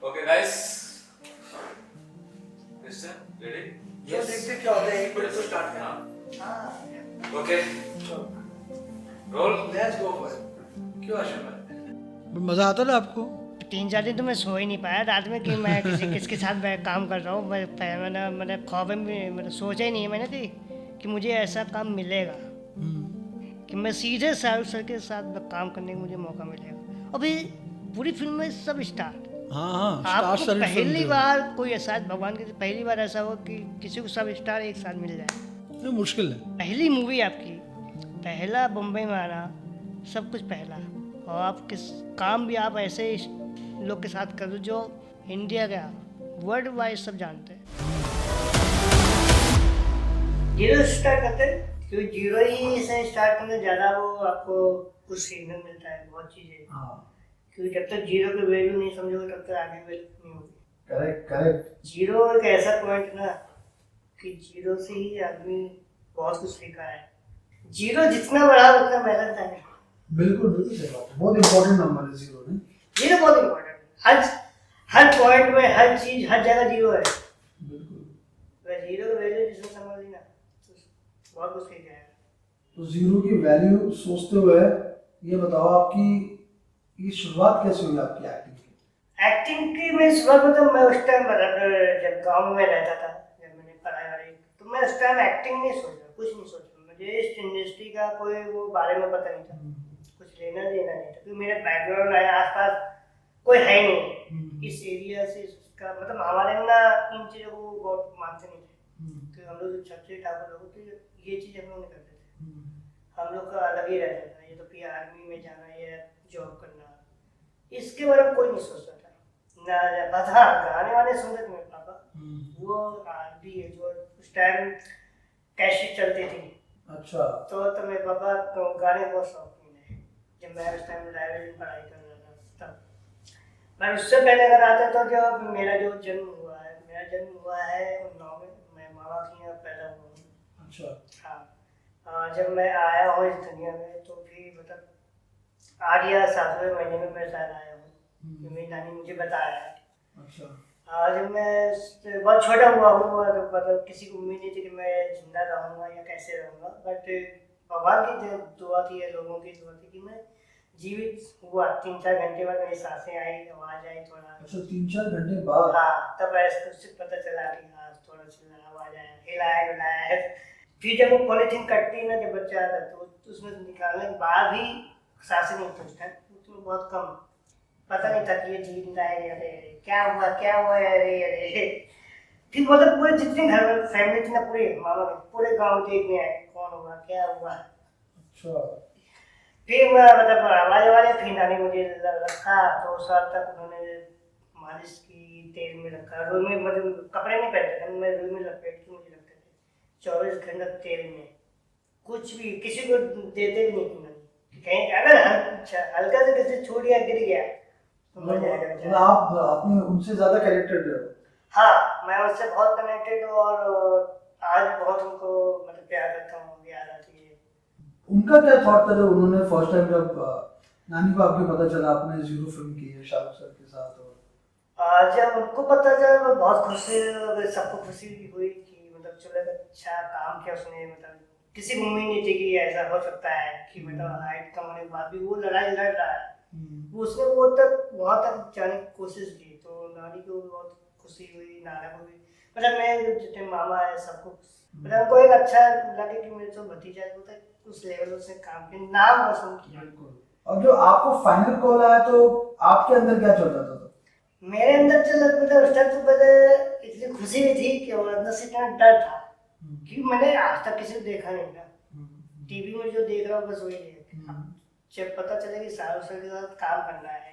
Okay, guys. Kristen, ready? Yes. देखते क्या होता है, एक मिनट तो स्टार्ट हाँ. करना। Okay. Roll. Let's go for it. क्यों आशा? मज़ा आता ना आपको? 3-4 दिन तो मैं सो ही नहीं पाया रात में कि मैं किसके साथ काम कर रहा हूँ। मैंने ख्वाब में भी मतलब सोचा ही नहीं है मैंने कि मुझे ऐसा काम मिलेगा कि मैं सीधे शाहरुख सर के साथ काम करने का मुझे मौका मिलेगा। अभी पूरी फिल्म में सब स्टार्ट, हाँ आपको स्टार पहली बार कोई ऐसा भगवान की पहली बार ऐसा हो कि किसी को सब स्टार एक साथ मिल जाए। मुश्किल है। पहली मूवी आपकी, पहला बम्बई में आना, सब कुछ पहला, और आप किस काम भी आप ऐसे लोग के साथ करो जो इंडिया का वर्ल्ड वाइड सब जानते हैं। जीरो स्टार्ट करते हैं क्योंकि जीरो ही से स्टार्ट करने ज़्यादा वो आपको कुछ सीखने मिलता है, बहुत चीज़ें। हाँ। क्योंकि जब तक जीरो की वैल्यू नहीं समझोगे तब तक आगे वैल्यू नहीं होगी। करेक्ट। जीरो एक ऐसा पॉइंट ना कि जीरो से ही आदमी बहुत कुछ सीखा है। जीरो जितना बढ़ा उतना मेहनत है। बिल्कुल सही बात है। बहुत इम्पोर्टेंट नंबर है जीरो ने। जीरो बहुत इम्पोर्टेंट है। हर पॉइंट में हर चीज हर जगह जीरो है। बिल्कुल। अगर जीरो की वैल्यू जिसने समझ ली ना तो बहुत कुछ सीख जाएगा। तो जीरो की वैल्यू सोचते हुए ये बताओ आपकी ये शुरुआत कैसे हुई आपकी एक्टिंग की? एक्टिंग की मैं शुरुआत में तो मैं उस टाइम जब गाँव में रहता था, जब मैंने पढ़ाई वढ़ाई, तो मैं उस टाइम एक्टिंग नहीं सोचा, कुछ नहीं सोचा। मुझे इस इंडस्ट्री का कोई वो बारे में पता नहीं था, कुछ लेना देना नहीं था, क्योंकि मेरा बैकग्राउंड है आसपास कोई है नहीं इस एरिया से। इसका मतलब हमारे ना इन चीज़ों को बहुत मानते नहीं थे, तो हम लोग छत्री ठाकुर लोग तो ये चीज़ हम लोग नहीं करते थे। हम लोग का अलग ही रहता था, ये तो फिर आर्मी में जाना या जॉब करना, इसके बारे में कोई नहीं सोचता था ना। बस हाँ, गाने वाने सुनते थे मेरे पापा, वो भी है जो उस टाइम कैसेट चलती थी। अच्छा। तो मेरे पापा तो गाने बहुत शौकीन है। जब मैं उस टाइम लाइब्रेरी में पढ़ाई कर रहा था तब, मैं उससे पहले अगर आता तो जब मेरा जो जन्म हुआ है 9 में, मैं मामा के यहाँ पैदा हुआ हूँ। अच्छा। हाँ, जब मैं आया हूँ इस दुनिया में तो फिर मतलब 8 या 7वें महीने में मैं शायद आया हूँ, मेरी नानी मुझे बताया है। अच्छा। जब मैं बहुत छोटा हुआ हूँ, मतलब किसी को उम्मीद नहीं थी कि मैं जिंदा रहूँगा या कैसे रहूँगा, बट भगवान की जो दुआ थी या लोगों की दुआ थी कि मैं जीवित हुआ। 3-4 घंटे बाद मेरी सांसें आई, आवाज़ आई थोड़ा। अच्छा, 3-4 घंटे बाद? हाँ, तब ऐसे उससे पता चला कि हाँ थोड़ा चिल्ला आवाज़ आया, हिलाया डुलाया है। फिर जब वो पॉलीथीन कटती है ना, जब बच्चा आता है तो उसमें से निकालने के बाद ही सांसें नहीं पूछता है, उसमें बहुत कम, पता नहीं था कि ये जिंदा है। अरे क्या हुआ अरे फिर मतलब पूरे जितने घर में फैमिली थी ना, पूरे मामा के पूरे गांव देखने आए कौन हुआ क्या हुआ। अच्छा। फिर मतलब आवाज़ फिर नानी मुझे रखा 2 साल तक, उन्होंने मालिश की, तेल में रखा, रूई में, मतलब कपड़े नहीं पहनते थे, मैं रूई में लपेट के मुझे रखते थे 24 घंटे तेल में। कुछ भी किसी को देते भी नहीं थी, कहीं अगर हल्का से किसी छूट गया गिर गया तो मर जाएगा। आप अपने उनसे ज्यादा कनेक्टेड रहे? हाँ, मैं उनसे बहुत कनेक्टेड हूँ और आज बहुत उनको मतलब प्यार करता हूँ, याद आती है। उनका क्या थॉट था जब उन्होंने फर्स्ट टाइम जब नानी को आपके पता चला आपने जीरो फिल्म की है शाहरुख सर के साथ? और जब उनको पता चला बहुत खुशी, सबको खुशी हुई कि मतलब चलो अच्छा काम किया उसने। मतलब किसी को उम्मीद नहीं थी कि ऐसा हो सकता है कि मतलब हाइट कम होने के बाद भी वो लड़ाई लड़ रहा है। उसने वो तक वहाँ तक जाने की कोशिश की, तो नानी को बहुत खुशी हुई, नाना को भी, मतलब मेरे जितने मामा है सबको मतलब उनको एक अच्छा लगे कि मेरे तो भतीजा को तक उस लेवल से काम के नाम रोशन किया। और जो आपको फाइनल कॉल आया तो आपके अंदर क्या चल रहा था? मेरे अंदर चल रहा उस टाइम तो पहले इतनी खुशी भी थी कि और अंदर से इतना डर था क्योंकि मैंने आज तक किसी को देखा नहीं था। टीवी में जो देख रहा हूँ बस वही है। जब पता चला कि शाहरुख सर के साथ काम करना है,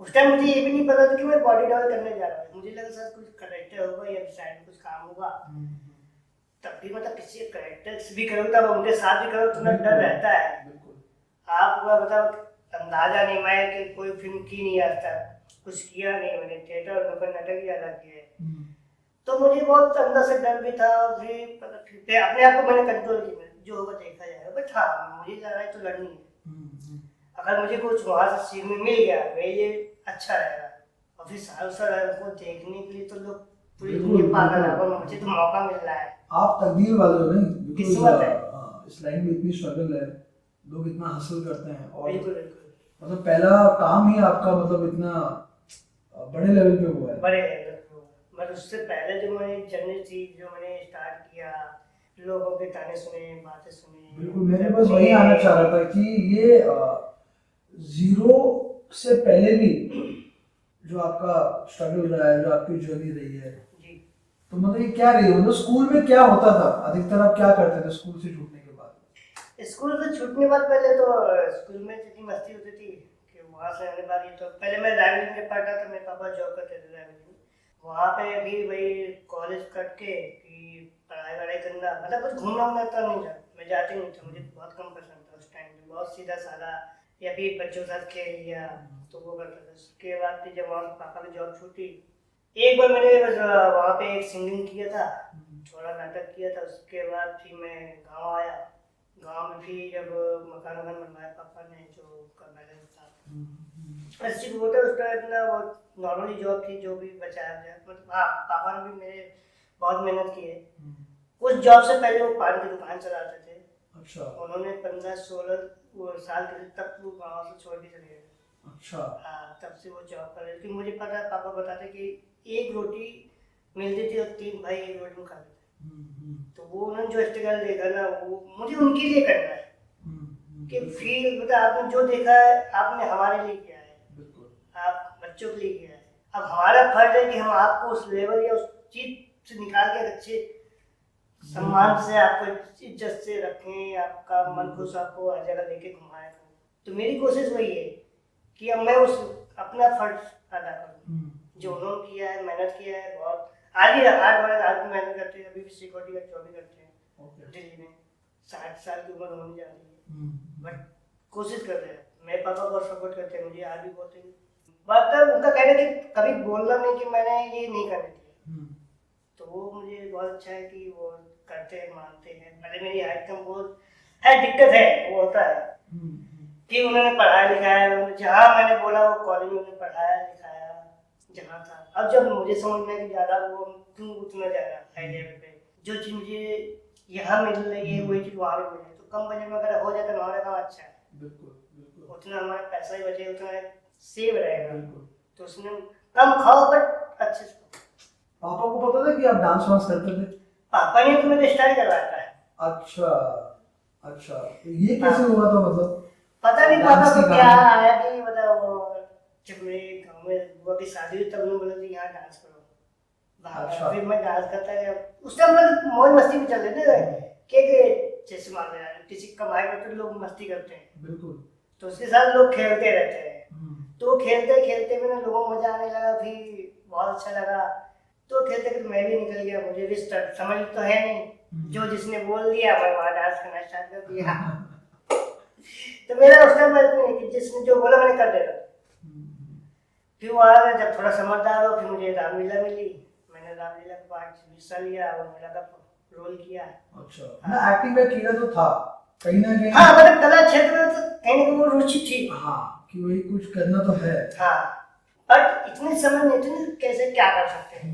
उस टाइम मुझे ये भी नहीं पता था कि मैं बॉडी डॉल करने जा रहा हूँ। मुझे लगा शायद कुछ करेक्टर होगा या साइड में कुछ काम होगा। तब भी मतलब किसी करेक्टर्स भी करो तब उनके साथ भी करो तो डर रहता है। आप मतलब अंदाजा नहीं, मैं कि कोई फिल्म की नहीं आज तक, कुछ किया नहीं मैंने, थिएटर और नाटक ही ज़्यादा किया है, तो मुझे बहुत अंदर से डर भी था। फिर अपने आप को मैंने कंट्रोल किया, जो होगा देखा जाएगा, बट हाँ मुझे लड़ाई तो लड़नी है। अगर मुझे कुछ वहाँ से सीखने मिल गया मेरे लिए अच्छा रहेगा, काफी साल से उनको देखने के लिए तो लोग पूरी बिल्कुल, दुनिया पागल है, बिल्कुल। और मुझे तो मौका मिल रहा है। आप तकदीर वाले हो नहीं, बिकॉज किस्मत है। इस लाइन में इतनी स्ट्रगल है, लोग इतना हासिल करते हैं, और बिल्कुल बिल्कुल मतलब पहला काम ही आपका मतलब इतना बड़े लेवल पे हुआ है। बड़े लेवल पे हुआ। बट उससे पहले जो मैंने जर्नी थी, जो मैंने स्टार्ट किया, लोगों के ताने सुने, बातें सुनी। बिल्कुल, मैं बस वही आना चाह रहा था कि ये जीरो से पहले भी जो आपका स्ट्रगल रहा है, जो आपकी जर्नी रही है, जी। तो मतलब ये क्या रही है, मतलब स्कूल में क्या होता था, अधिकतर आप क्या करते थे स्कूल से छूटने के बाद? स्कूल से छूटने के बाद पहले तो स्कूल में इतनी मस्ती होती थी कि वहाँ से आने बाद ये तो पहले मैं ड्राइविंग में पढ़ता था, मेरे पापा जॉब करते थे ड्राइविंग में। वहाँ पे भी वही कॉलेज कट के कि पढ़ाई वढ़ाई करना, मतलब कुछ घूमना वूमना तो नहीं था, मैं जाती नहीं था, मुझे बहुत कम पसंद था उस टाइम में, बहुत सीधा साधा, या फिर बच्चों के साथ खेल लिया तो वो करता था। उसके बाद फिर जब वहाँ पापा की जॉब छूटी, एक बार मैंने बस वहाँ पे एक सिंगिंग किया था, थोड़ा नाटक किया था। उसके बाद फिर मैं गाँव आया। गाँव में फिर जब मकान वकान बनवाया पापा ने, जो का बैलेंस था ऐसी होता है उस टाइम ना, वो नॉर्मली जॉब थी, जो भी बचाया जाए, मतलब हाँ पापा ने भी मेरे बहुत मेहनत की है। उस जॉब से पहले वो पान की दुकान चलाते थे। अच्छा। उन्होंने 15-16 साल के तक वो गाँव से छोड़ के चले गए। अच्छा। हाँ, तब से वो जॉब कर रहे थे। मुझे पता है, पापा बताते कि एक रोटी मिलती थी और 3 भाई एक रोटी में खाते थे। तो वो उन्होंने जो स्ट्रगल देखा ना, वो मुझे उनके लिए करना है कि फील, मतलब आपने जो देखा है आपने हमारे लिए किया है, आप बच्चों के लिए किया है। अब हमारा फर्ज है कि हम आपको उस लेवल या उस चीज से निकाल के अच्छे सम्मान से, आपको इज्जत से रखें, आपका मन खुश, आपको हर जगह लेके घुमाए। तो मेरी कोशिश वही है कि अब मैं उस अपना फर्ज अदा करूँ जो उन्होंने किया है, मेहनत किया है बहुत। आज भी मेहनत करते हैं, अभी भी सिक्योरिटी का जॉब भी करते हैं दिल्ली में। 60 साल की उम्र होने जा रही है, बट कोशिश कर रहे हैं। मेरे पापा बहुत सपोर्ट करते हैं मुझे, आज भी बोलते हैं। मतलब उनका कहना है कि कभी बोलना नहीं कि मैंने ये नहीं करने दिया, तो वो मुझे बहुत अच्छा है कि वो करते हैं, मानते हैं। भले मेरी हाइट कम बहुत है, दिक्कत है, वो होता है कि उन्होंने पढ़ाया लिखाया, जहाँ मैंने बोला वो कॉलेज में उन्होंने पढ़ाया लिखाया जहाँ था। अब जब मुझे समझ में कि ज़्यादा वो क्यों उतना ज़्यादा हाई लेवल पे जो चीज़ मुझे यहाँ मिल रही है वही चीज़ वहाँ भी मिल रही है, तो कम बजट में अगर हो जाए तो हमारा काम अच्छा है। बिल्कुल, उतना हमारा पैसा ही बचे, उतना सेव रहेगा। तो उसमें कम खाओ बट अच्छे से। पापा को पता था कि आप डांस वांस करते थे? पापा ने तो मेरे स्टार्ट करवाया था। अच्छा अच्छा, तो ये कैसे हुआ था, मतलब पता नहीं पापा को क्या आया कि मतलब जब मेरे गाँव में बुआ की शादी हुई तब उन्होंने बोला कि यहाँ डांस करो। अच्छा। फिर मैं डांस करता गया। उस टाइम मतलब मौज मस्ती भी चल रही थी कि जैसे मान लो यार किसी कमाई में तो लोग मस्ती करते हैं, बिल्कुल, तो उसके साथ लोग खेलते रहते हैं। तो खेलते खेलते में ना लोगों को मजा आने लगा, फिर बहुत अच्छा लगा। तो खेलते खेलते मैं भी निकल गया, मुझे भी समझ तो है नहीं, जो जिसने बोल दिया मैं वहाँ डांस करना स्टार्ट कर दिया। तो मेरा उस टाइम नहीं कि जिसने जो बोला मैंने कर दिया। फिर वहाँ जब थोड़ा समझदार हो, फिर मुझे रामलीला मिली, मैंने रामलीला का पार्ट हिस्सा लिया और मेरा का रोल किया। अच्छा, ना एक्टिंग का कीड़ा तो था कहीं ना कहीं। हाँ, मतलब कला क्षेत्र में तो कहीं ना कहीं वो रुचि थी। हाँ, कि वही कुछ करना तो है। हाँ, बट इतनी समझ नहीं थी कैसे क्या कर सकते हैं।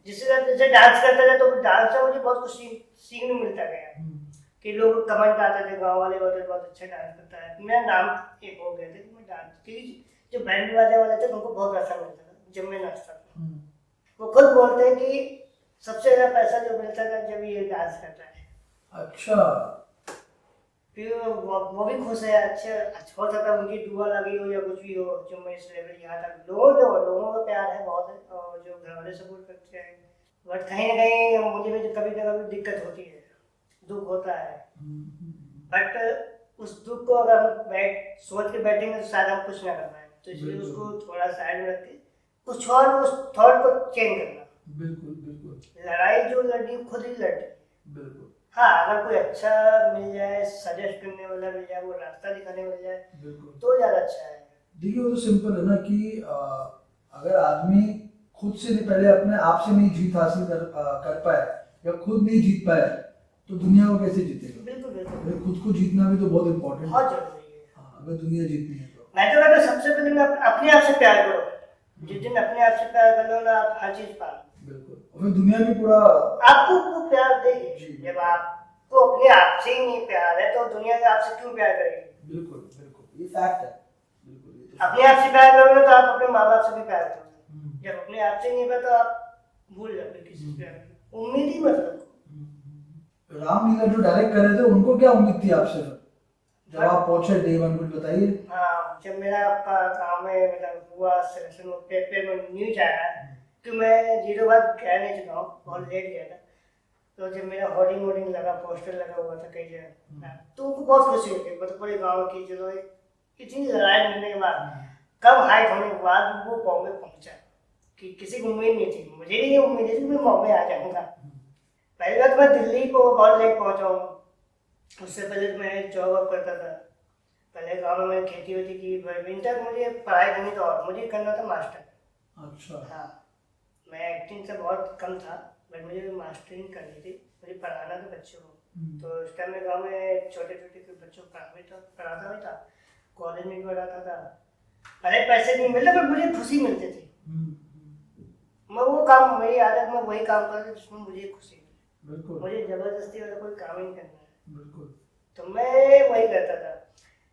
जैसे डांस करते थे तो डांस से मुझे बहुत कुछ सीखने मिलता गया कि लोग कमेंट आते थे, गाँव वाले बोलते बहुत अच्छा डांस करता है। मेरा नाम एक हो गया था कि मैं डांस, क्योंकि जो बैंड बाजा वाले थे उनको बहुत पैसा मिलता था जब मैं नाचता था। वो खुद बोलते हैं कि सबसे ज्यादा पैसा जो मिलता था जब ये डांस करता है। अच्छा, फिर वो भी खुश है। अच्छा हो सकता है उनकी दुआ लगी हो या कुछ भी हो जो मैं इस लेवल यहाँ तक। लोगों का प्यार है बहुत है, और जो घर वाले सपोर्ट करते हैं। बट कहीं ना कहीं मुझे भी कभी ना कभी दिक्कत होती है, दुख होता है। बट उस दुख को अगर हम सोच के बैठेंगे तो शायद हम कुछ ना कर पाए, तो इसलिए उसको थोड़ा साइड में रख के कुछ और उस थॉट को चेंज करना। बिल्कुल, लड़ाई जो लड़ी खुद ही लड़ती। बिल्कुल। हाँ, अगर कोई अच्छा मिल जाए, सजेस्ट करने वाला मिल जाए, वो रास्ता दिखाने मिल जाए, बिल्कुल, तो ज्यादा अच्छा है। देखिए वो तो सिंपल है ना कि अगर आदमी खुद से नहीं, पहले अपने आप से नहीं जीत हासिल कर पाए या खुद नहीं जीत पाए तो दुनिया को कैसे जीतेगा? बिल्कुल, खुद को जीतना भी तो बहुत इम्पोर्टेंट है। बहुत जरूरी है। हाँ, अगर दुनिया जीतनी है तो मैं तो कहता हूँ सबसे पहले मैं अपने आप से प्यार करो, जिस दिन अपने आप से प्यार कर लो ना, आप हर चीज पा लो। बिल्कुल, और फिर दुनिया भी पूरा आपको वो प्यार देगी। जी। जब आपको अपने आप से ही नहीं प्यार है तो दुनिया आपसे क्यों प्यार करेगी। बिल्कुल बिल्कुल, ये फैक्ट है। बिल्कुल, ये तो अपने आप से प्यार करोगे तो आप अपने माँ बाप से भी प्यार करोगे। हम्म, जब अपने आप से नहीं प्यार तो आप भूल जाओगे किसी से प्यार करना। उम्मीद ही मत रखो। रामलीला जो डायरेक्ट कर रहे थे उनको क्या उम्मीद थी आपसे फिर? जब आप पहुंचे डे वन, कुछ बताइए। हाँ, जब मेरा काम में मतलब हुआ सिलेक्शन, पेपर में न्यूज आया कि मैं 0 बार गया नहीं चुका हूँ, बहुत लेट गया था। तो जब मेरा होर्डिंग वोर्डिंग लगा, पोस्टर लगा हुआ था कई जगह, तो उनको बहुत खुशी होती, मतलब पूरे गाँव की। चलो इतनी लड़ाई मिलने के बाद, कब हाइट होने के बाद वो बॉम्बे पहुंचा, कि किसी को उम्मीद नहीं थी। मुझे भी ये उम्मीद थी कि मैं बॉम्बे आ जाऊंगा। पहली बात मैं दिल्ली को बहुत लेट पहुंचा हूँ। उससे पहले मैं जॉब वॉब करता था। पहले गाँव में मैंने खेती वेती की। विंटर मुझे पढ़ाई करनी था और मुझे करना था मास्टर। अच्छा। हाँ, मैं एक्टिंग से बहुत कम था, बट मुझे मास्टरिंग करनी थी। मुझे पढ़ाना था बच्चों को। तो उस टाइम में गाँव में छोटे छोटे बच्चों को पढ़ाता भी था, कॉलेज में भी पढ़ाता था। भले पैसे नहीं मिलते पर मुझे खुशी मिलती थी। मैं वो काम, मेरी आदत में वही काम करता जिसमें मुझे खुशी मिले। बिल्कुल मुझे जबरदस्ती वाला कोई काम ही नहीं करना है। बिल्कुल। तो मैं वही करता था।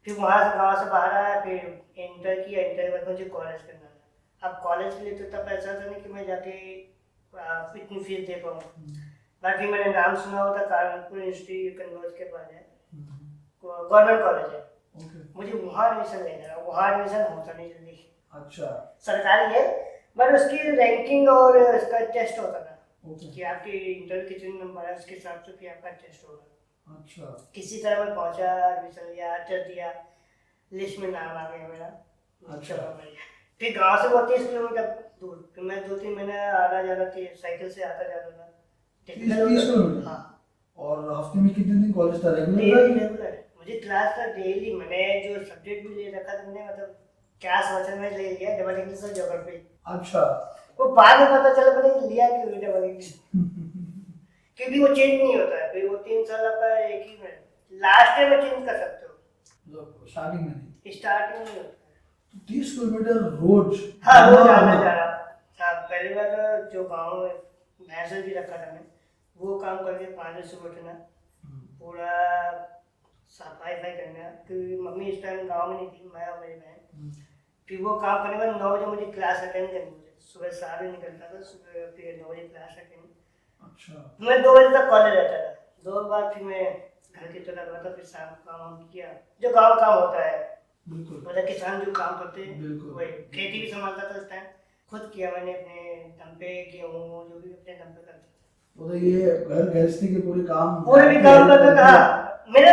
फिर वहाँ से गाँव से बाहर आया, फिर इंटर किया। इंटर के बाद मुझे कॉलेज करना था। अब कॉलेज के लिए तो इतना पैसा था नहीं कि मैं जाके इतनी फीस दे पाऊँ। बाकी मैंने नाम सुना हुआ था, कानपुर इंस्टीट्यूट कन्नौज के पास है, गवर्नमेंट कॉलेज है। ओके। मुझे वहाँ एडमिशन लेना है। वहाँ एडमिशन होता नहीं जल्दी। अच्छा। सरकारी है, बट उसकी रैंकिंग और उसका टेस्ट होता था ओके। कि आपके इंटर के जो नंबर है उसके हिसाब से फिर आपका टेस्ट होगा। अच्छा। किसी तरह मैं पहुंचा, एडमिशन लिया, टेस्ट दिया, लिस्ट में नाम आ गया मेरा। अच्छा। फिर गांव से वो 30 किलोमीटर दूर, फिर मैं 2-3 महीने आना जाना थी, साइकिल से आता जाता था। 30 किलोमीटर? हाँ। और हफ्ते में कितने दिन कॉलेज था? Daily regular? रेगुलर मुझे क्लास था डेली। मैंने जो सब्जेक्ट भी ले रखा था, मैंने मतलब क्या सोचा मैं ले लिया, डबल इंग्लिश और ज्योग्राफी। अच्छा। वो बाद में पता चला मैंने लिया क्यों डबल इंग्लिश, क्योंकि वो चेंज नहीं होता है। फिर वो 3 साल आपका एक ही में, लास्ट टाइम में चेंज कर सकते हो, स्टार्टिंग में नहीं। स्टार्टिंग नहीं होता है। तो 30 किलोमीटर रोज? हाँ, रोज आना जा रहा। हाँ, पहली बार जो गाँव में भैंस भी रखा था मैं, वो काम करके 5 बजे सुबह उठना, पूरा सफाई करना, क्योंकि मम्मी इस टाइम गाँव में नहीं थी, मैं और मेरी बहन। फिर वो काम करने के बाद 9 बजे मुझे क्लास अटेंड करनी। मुझे सुबह 7 बजे निकलता था, सुबह फिर 9 बजे क्लास अटेंड। अच्छा। मैं 2 बजे तक कॉलेज रहता था। 2 बजे बाद फिर मैं घर की तरफ आता, फिर शाम को काम किया, जो गाँव काम होता है। बिल्कुल। मतलब किसान जो काम करते हैं बिल्कुल। वही। खेती भी संभालता था उस टाइम, खुद किया मैंने अपने दम पे, गेहूँ जो भी अपने दम पे करता था। तो ये घर गृहस्थी के पूरे काम पूरे भी काम करता था। मेरा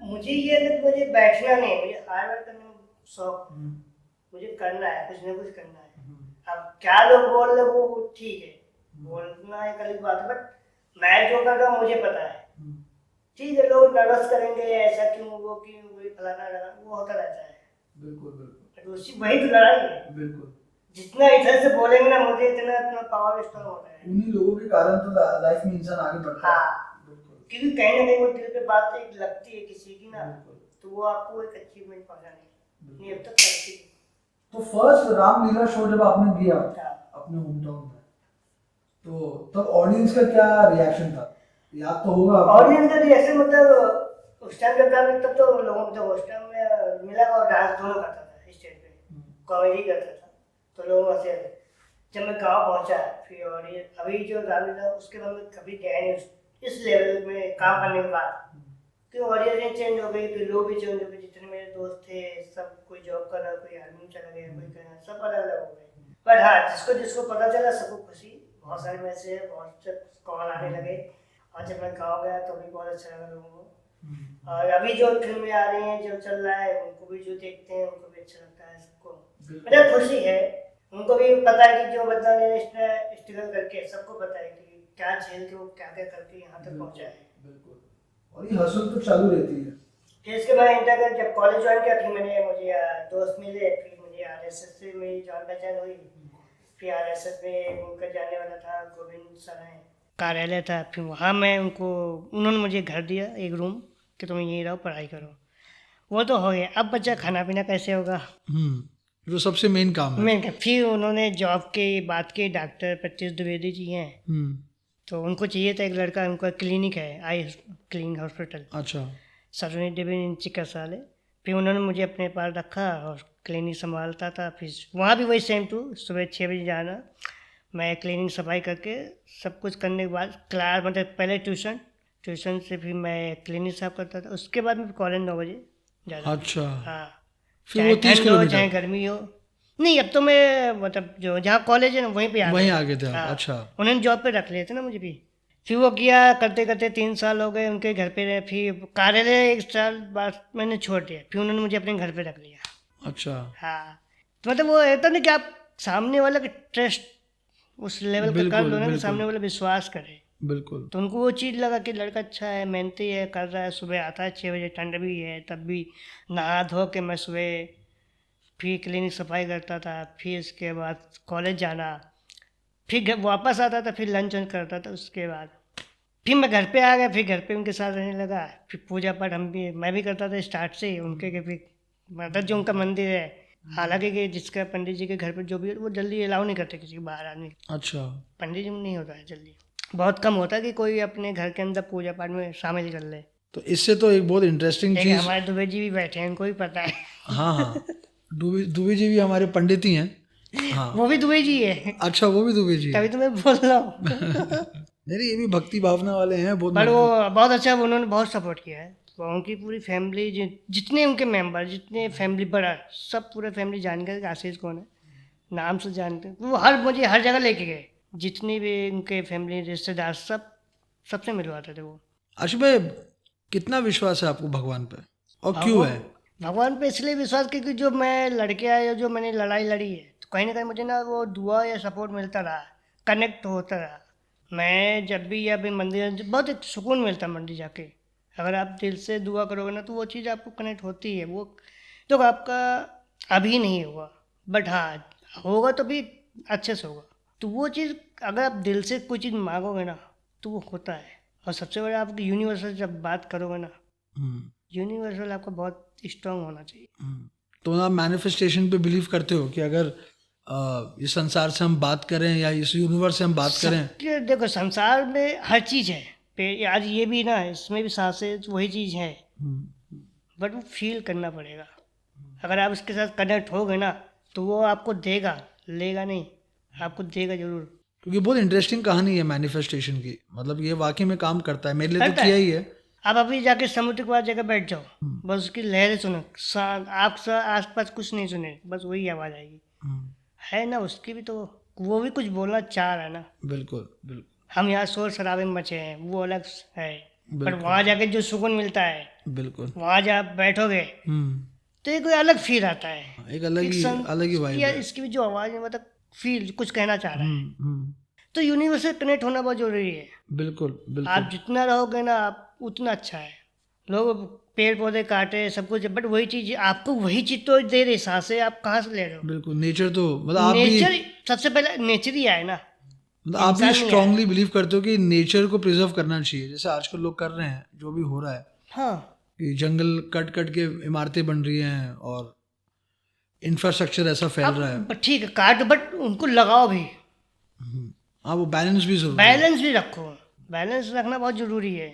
मुझे ये है कि मुझे बैठना नहीं, मुझे हार्ड वर्क करने में शौक। मुझे करना है, कुछ ना कुछ करना है। अब क्या लोग बोल रहे वो ठीक है, बोलना एक अलग बात है, बट मैं जो कर रहा हूँ मुझे पता है। ठीक है, लोग नर्वस करेंगे, ऐसा क्यों, वो क्यों, वही फलाना वो होता रहता है। बिल्कुल बिल्कुल। उसी वही तो लड़ाई है। बिल्कुल। जितना इधर से बोलेंगे ना मुझे, इतना पावर स्ट्रॉन्ग होता है। उन्हीं लोगों के कारण तो लाइफ में इंसान आगे बढ़ता है। हाँ, बिल्कुल। क्योंकि कहीं ना कहीं वो दिल पे बात एक लगती है किसी की ना, तो वो आपको एक अचीवमेंट पहुंचाने नहीं अब तक करती है। तो फर्स्ट रामलीला शो जब आपने दिया हाँ। अपने होम टाउन में, तो तब ऑडियंस का क्या रिएक्शन था? याद तो होगा आपको? ऑडियंस का रिएक्शन मतलब उस टाइम जब था, तब तो लोगों को उस टाइम में मिला और डांस दोनों करता था स्टेज पे, कॉमेडी करता था, तो लोग हंसे थे। जब मैं गाँव पहुंचा फिर ऑडियंस, अभी जो रामलीला उसके बाद में कभी गया नहीं इस लेवल में काम करने के बाद, कि ऑडियंस चेंज हो गई, फिर लोग भी चेंज हो गए। जितने मेरे दोस्त थे सब, कोई जॉब कर रहा, कोई आर्मी चला गया, कोई करना, सब अलग अलग हो गए। पर हाँ, जिसको जिसको पता चला सबको खुशी, बहुत सारे मैसेज, बहुत से कॉल आने लगे। और जब मैं गाँव गया तो भी बहुत अच्छा लगा लोगों को। और अभी जो फिल्में आ रही हैं, जो चल रहा है, उनको भी जो देखते हैं उनको भी अच्छा लगता है सबको, मतलब खुशी है। उनको भी पता है कि जो बंदा ने स्ट्रगल करके, सबको पता है कि क्या झेल के वो क्या क्या करके यहाँ तक पहुँचा है। बिल्कुल। और ये हसल तो चालू रहती है। फिर इसके बाद इंटर जब कॉलेज ज्वाइन किया, फिर मुझे दोस्त मिले, फिर मुझे आरएसएस से मेरी जान पहचान हुई। फिर आरएसएस में उनका जाने वाला था, गोविंद सर है, कार्यालय था, फिर वहाँ मैं उन्होंने मुझे घर दिया, एक रूम, कि तुम यहीं रहो पढ़ाई करो। वो तो हो गया, अब बच्चा खाना पीना कैसे होगा। जो सबसे मेन काम है। मैं फिर उन्होंने जॉब की बात की, डॉक्टर 25 द्विवेदी जी हैं, तो उनको चाहिए था एक लड़का, उनका क्लिनिक है आई क्लिनिक हॉस्पिटल, अच्छा। सरोजिनी देवी चिकित्सालय। फिर उन्होंने मुझे अपने पास रखा और क्लिनिक संभालता था। फिर वहाँ भी वही सेम टू, सुबह 6 बजे जाना, मैं क्लिनिक सफाई करके सब कुछ करने के बाद क्लास, मतलब पहले ट्यूशन से फिर मैं क्लिनिक साफ करता था, उसके बाद मैं कॉलेज 9 बजे जाता था। अच्छा। हाँ, फिर चाहे वो 30 ठंड हो किलोमीटर चाहे गर्मी हो। नहीं, अब तो मैं मतलब जो जहाँ कॉलेज है ना वहीं पे आ वहीं गया। आ गए थे आप। हाँ, अच्छा। उन्होंने जॉब पे रख लिए थे ना मुझे भी। फिर वो किया करते करते 3 साल हो गए उनके घर पे रहे। फिर कार्यालय 1 साल बाद मैंने छोड़ दिया, फिर उन्होंने मुझे अपने घर पे रख लिया। अच्छा। हाँ, तो मतलब वो होता नहीं कि आप सामने वाला का ट्रस्ट उस लेवल का कर बिल्कुल लो ना कि बिल्कुल सामने वाला विश्वास करे। बिल्कुल। तो उनको वो चीज़ लगा कि लड़का अच्छा है, मेहनती है, कर रहा है, सुबह आता है 6 बजे, ठंड भी है तब भी नहा धो के मैं सुबह फिर क्लिनिक सफाई करता था। फिर उसके बाद कॉलेज जाना, फिर घर वापस आता था, फिर लंच वंच करता था। उसके बाद फिर मैं घर पे आ गया, फिर घर पे उनके साथ रहने लगा। फिर पूजा पाठ मैं भी करता था स्टार्ट से ही उनके के। फिर मतलब जो उनका मंदिर है, हालांकि कि जिसका पंडित जी के घर पे जो भी है वो जल्दी अलाउ नहीं करते किसी को बाहर आने। अच्छा। पंडित जी में नहीं होता है जल्दी, बहुत कम होता है कि कोई अपने घर के अंदर पूजा पाठ में शामिल कर ले। तो इससे तो एक बहुत इंटरेस्टिंग एक चीज। हमारे दुबे जी भी बैठे हैं, उनको भी पता है। हाँ हाँ, दुबे जी भी हमारे पंडित ही हैं। हाँ। वो भी दुबे जी है, अच्छा, वो भी दुबे जी तभी है। तो मैं बोल रहा हूँ। नहीं नहीं, ये भी भक्ति भावना वाले हैं, बहुत पर वो मेहनत। बहुत अच्छा, उन्होंने बहुत सपोर्ट किया है। वो उनकी पूरी फैमिली, जितने उनके मेंबर, जितने फैमिली बड़ा, सब पूरे फैमिली जान गए कि आशीष कौन है, नाम से जानते हैं। वो मुझे हर जगह लेके गए, जितनी भी उनके फैमिली रिश्तेदार सबसे मिलवाते थे वो। आशु भाई, कितना विश्वास है आपको भगवान पे, और क्यों भगवान है? भगवान पे इसलिए विश्वास, क्योंकि जो मैं लड़के आए, जो मैंने लड़ाई लड़ी है, तो कहीं ना कहीं मुझे ना वो दुआ या सपोर्ट मिलता रहा, कनेक्ट होता रहा। मैं जब भी या भी मंदिर, बहुत एक सुकून मिलता है मंदिर जाके। अगर आप दिल से दुआ करोगे ना तो वो चीज़ आपको कनेक्ट होती है। वो तो आपका अभी नहीं होगा, बट हाँ होगा तो भी अच्छे से होगा। तो वो चीज़ अगर आप दिल से कोई चीज़ मांगोगे ना तो वो होता है। और सबसे बड़ा आप यूनिवर्सल जब बात करोगे ना, हम्म, यूनिवर्सल आपका बहुत स्ट्रांग होना चाहिए। तो आप मैनिफेस्टेशन पे बिलीव करते हो कि अगर इस संसार से हम बात करें या इस यूनिवर्स से हम बात करें? सबके देखो, संसार में हर चीज़ है। आज ये भी ना, इसमें भी सांसें तो वही चीज़ है, बट वो फील करना पड़ेगा। अगर आप उसके साथ कनेक्ट हो गए ना तो वो आपको देगा, लेगा नहीं, आपको देगा जरूर। क्योंकि बहुत इंटरेस्टिंग कहानी है मैनिफेस्टेशन की, मतलब ये वाकई में काम करता है, मेरे लिए तो करता किया है। ही है। आप अभी जाके समुद्र के पास जगह बैठ जाओ, बस उसकी लहरें सुनो, आप आस पास कुछ नहीं सुने, बस वही आवाज़ आएगी। है ना, उसकी भी तो, वो भी कुछ बोलना चाह रहा है ना। बिल्कुल बिल्कुल हम यहाँ शोर शराबे में मचे हैं, वो अलग है। पर बिल्कुल वहाँ जाके जो सुकून मिलता है, बिल्कुल। वहाँ जब आप बैठोगे तो एक कोई अलग फील आता है। एक अलग ही वाइब या है। इसकी भी जो आवाज़ है, मतलब फील कुछ कहना चाह रहा है। हम्म। तो यूनिवर्स से कनेक्ट होना बहुत जरूरी है। बिल्कुल आप बिल्कुल जितना रहोगे ना, आप उतना अच्छा है। लोग पेड़ पौधे काटे सब कुछ, बट वही चीज़ आपको, वही चीज़ तो दे रही सांसें, आप कहाँ से ले रहे हो? बिल्कुल। नेचर तो मतलब आप भी, नेचर सबसे पहले नेचर ही आए ना, मतलब आप भी इंसान नहीं आया। स्ट्रांगली बिलीव करते हो कि नेचर को प्रिजर्व करना चाहिए, जैसे आजकल लोग कर रहे हैं, जो भी हो रहा है हाँ, कि जंगल कट कट के इमारतें बन रही हैं और इंफ्रास्ट्रक्चर ऐसा फैल रहा है। अब ठीक है काट, बट उनको लगाओ भी, हाँ, वो बैलेंस भी जरूरी है। बैलेंस भी रखो। बैलेंस रखना बहुत ज़रूरी है।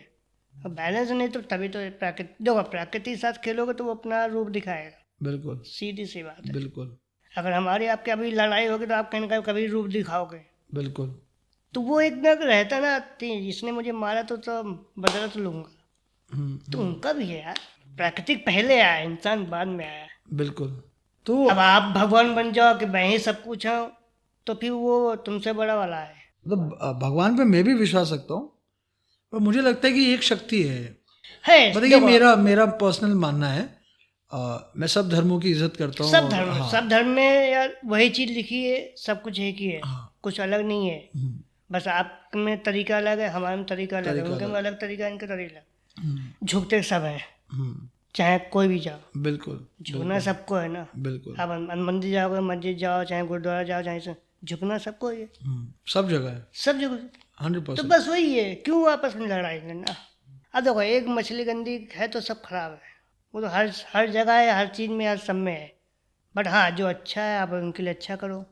और बैलेंस नहीं तो तभी तो प्रकृति, देखो प्रकृति के साथ खेलोगे तो वो अपना रूप दिखाएगा, बिल्कुल सीधी सी बात है। बिल्कुल अगर हमारी आपके अभी लड़ाई होगी तो आप कहीं ना कहीं कभी रूप दिखाओगे। बिल्कुल। तो वो एक ना रहता ना, इसने मुझे मारा तो बदला तो लूंगा। तो उनका भी है यार, प्राकृतिक पहले आया, इंसान बाद में आया। बिल्कुल। तो अब आप भगवान बन जाओ कि मैं ही सब कुछ हूँ, तो फिर वो तुमसे बड़ा वाला है। मतलब भगवान पे मैं भी विश्वास रखता हूँ, पर मुझे लगता है कि एक शक्ति है। मतलब ये देखो, मेरा पर्सनल मानना है। मैं सब धर्मों की इज्जत करता हूँ। सब धर्म में यार वही चीज लिखी है, सब कुछ एक ही है, कुछ अलग नहीं है। बस आप में तरीका अलग है, हमारे में तरीका अलग है, उनके में अलग तरीका, इनका तरीका अलग। झुकते सब है, चाहे कोई भी जाओ, बिल्कुल झुकना सबको है ना। बिल्कुल। आप मंदिर जाओगे, मस्जिद जाओ, चाहे गुरुद्वारा जाओ, चाहे से झुकना सबको ही है, सब जगह है, सब जगह। तो 100%। बस वही है, क्यों आपस में लड़ाई करना? अब देखो, एक मछली गंदी है तो सब खराब है। वो तो हर जगह है, हर चीज़ में, हर सब में है। बट हाँ, जो अच्छा है आप उनके लिए अच्छा करो,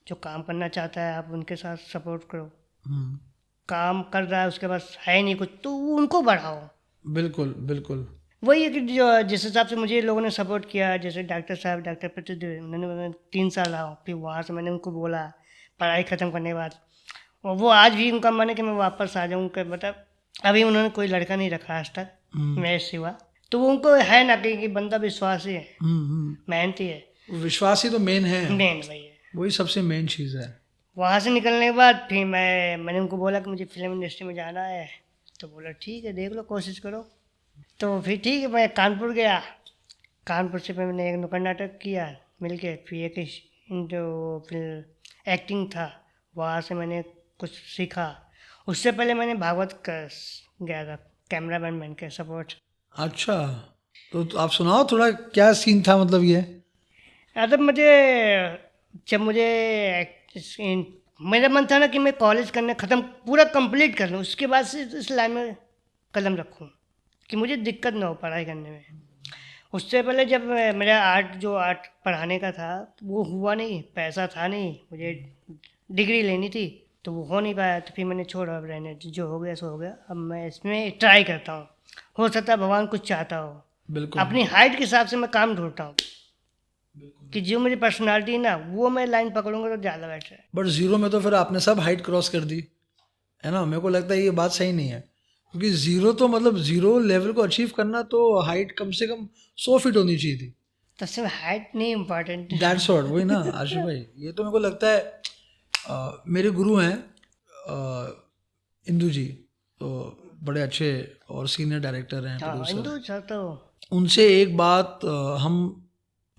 जो काम करना चाहता है आप उनके साथ सपोर्ट करो, काम कर रहा है उसके पास है नहीं कुछ तो उनको बढ़ाओ। बिल्कुल बिल्कुल। वही है कि जो जिस हिसाब से मुझे लोगों ने सपोर्ट किया, जैसे डॉक्टर साहब, डॉक्टर प्रतिदेव, मैंने 3 साल रहा, फिर वहाँ से मैंने उनको बोला पढ़ाई ख़त्म करने के बाद, और वो आज भी उनका मन है कि मैं वापस आ जाऊँ, कि मतलब अभी उन्होंने कोई लड़का नहीं रखा आज तक मेरे सिवा, तो वो उनको है ना कि बंदा विश्वासी है, मेहनती है, विश्वास ही तो मेन है, मेन वही है। वही सबसे मेन चीज़ है। वहाँ से निकलने के बाद फिर मैंने उनको बोला कि मुझे फिल्म इंडस्ट्री में जाना है, तो बोला ठीक है देख लो कोशिश करो। तो फिर ठीक है, मैं कानपुर गया, कानपुर से मैंने एक नुक्कड़ नाटक किया मिल के, फिर एक जो फिर एक्टिंग था वहाँ से मैंने कुछ सीखा। उससे पहले मैंने भागवत का गया था कैमरामैन बन के सपोर्ट। अच्छा, तो आप सुनाओ थोड़ा, क्या सीन था मतलब ये? मतलब जब मुझे मेरा मन था ना कि मैं कॉलेज करने ख़त्म पूरा कंप्लीट कर लूँ, उसके बाद से इस लाइन में कदम रखूँ कि मुझे दिक्कत ना हो पढ़ाई करने में। उससे पहले जब मेरा आर्ट पढ़ाने का था वो हुआ नहीं, पैसा था नहीं, मुझे डिग्री लेनी थी तो वो हो नहीं पाया, तो फिर मैंने छोड़ा, अब रहने जो हो गया सो हो गया। अब मैं इसमें ट्राई करता हूँ, हो सकता है भगवान कुछ चाहता हो। बिल्कुल। अपनी हाइट के हिसाब से मैं काम ढूंढता हूँ कि जो मेरी पर्सनालिटी है ना वो मैं लाइन पकड़ूंगा तो ज़्यादा बेटर है। बट जीरो में तो फिर आपने सब हाइट क्रॉस कर दी है ना, मेरे को लगता है ये बात सही नहीं है, क्योंकि जीरो तो मतलब जीरो लेवल को अचीव करना तो हाइट कम से कम 100 फीट होनी चाहिए थी। तो सिर्फ हाइट नहीं इम्पोर्टेंट, दैट्स व्हाट, वही ना आशिफ भाई, ये तो मेरे को लगता है मेरे गुरु हैं इंदू जी, तो बड़े अच्छे और सीनियर डायरेक्टर हैं, प्रोड्यूसर। हिंदू तो उनसे एक बात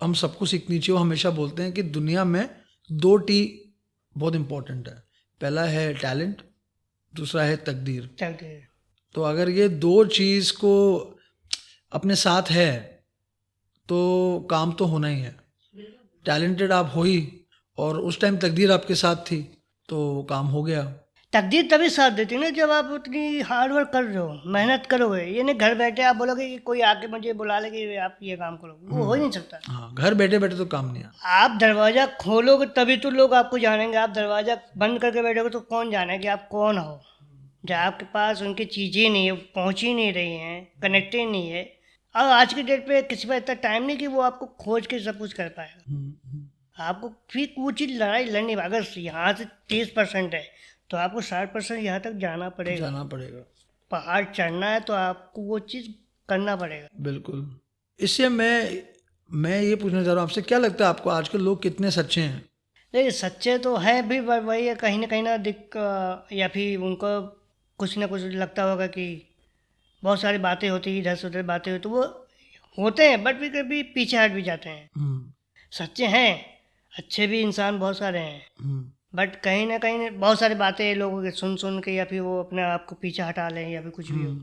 हम सबको सीखनी चाहिए, वो हमेशा बोलते हैं कि दुनिया में 2 टी बहुत इम्पोर्टेंट है, पहला है टैलेंट, दूसरा है तकदीर। तो अगर ये 2 चीज़ को अपने साथ है तो काम तो होना ही है। टैलेंटेड आप हो ही, और उस टाइम तकदीर आपके साथ थी तो काम हो गया। तकदीर तभी साथ देती है ना जब आप उतनी हार्ड वर्क कर रहे हो, मेहनत करोगे। ये नहीं घर बैठे आप बोलोगे कि कोई आके मुझे बुला ले कि आप ये काम करो, वो हो ही नहीं सकता। हाँ, घर बैठे बैठे तो काम नहीं है। आप दरवाज़ा खोलोगे तभी तो लोग आपको जानेंगे, आप दरवाज़ा बंद करके बैठोगे तो कौन जाने कि आप कौन हो। जब आपके पास उनकी चीज़ें नहीं है, पहुँच ही नहीं रही हैं, कनेक्टेड नहीं है, और आज की डेट पे किसी पर इतना टाइम नहीं कि वो आपको खोज के सब कुछ कर पाएगा। आपको फिर वो चीज़ लड़ाई लड़नी, अगर यहाँ से 30% है तो आपको 60% यहाँ तक जाना पड़ेगा। पहाड़ चढ़ना है तो आपको वो चीज़ करना पड़ेगा। बिल्कुल। इससे मैं ये पूछना चाह रहा हूँ आपसे, क्या लगता है आपको आजकल लोग कितने सच्चे हैं? नहीं, सच्चे तो हैं भी, वही है कहीं ना या फिर उनको कुछ ना कुछ लगता होगा कि बहुत सारी बातें होती हैं, इधर से उधर बातें होती, तो वो होते हैं बट भी कभी पीछे हट भी जाते हैं। सच्चे हैं, अच्छे भी इंसान बहुत सारे हैं, बट कहीं ना कहीं बहुत सारी बातें लोगों के सुन के या फिर वो अपने आप को पीछे हटा लें या फिर कुछ भी हो,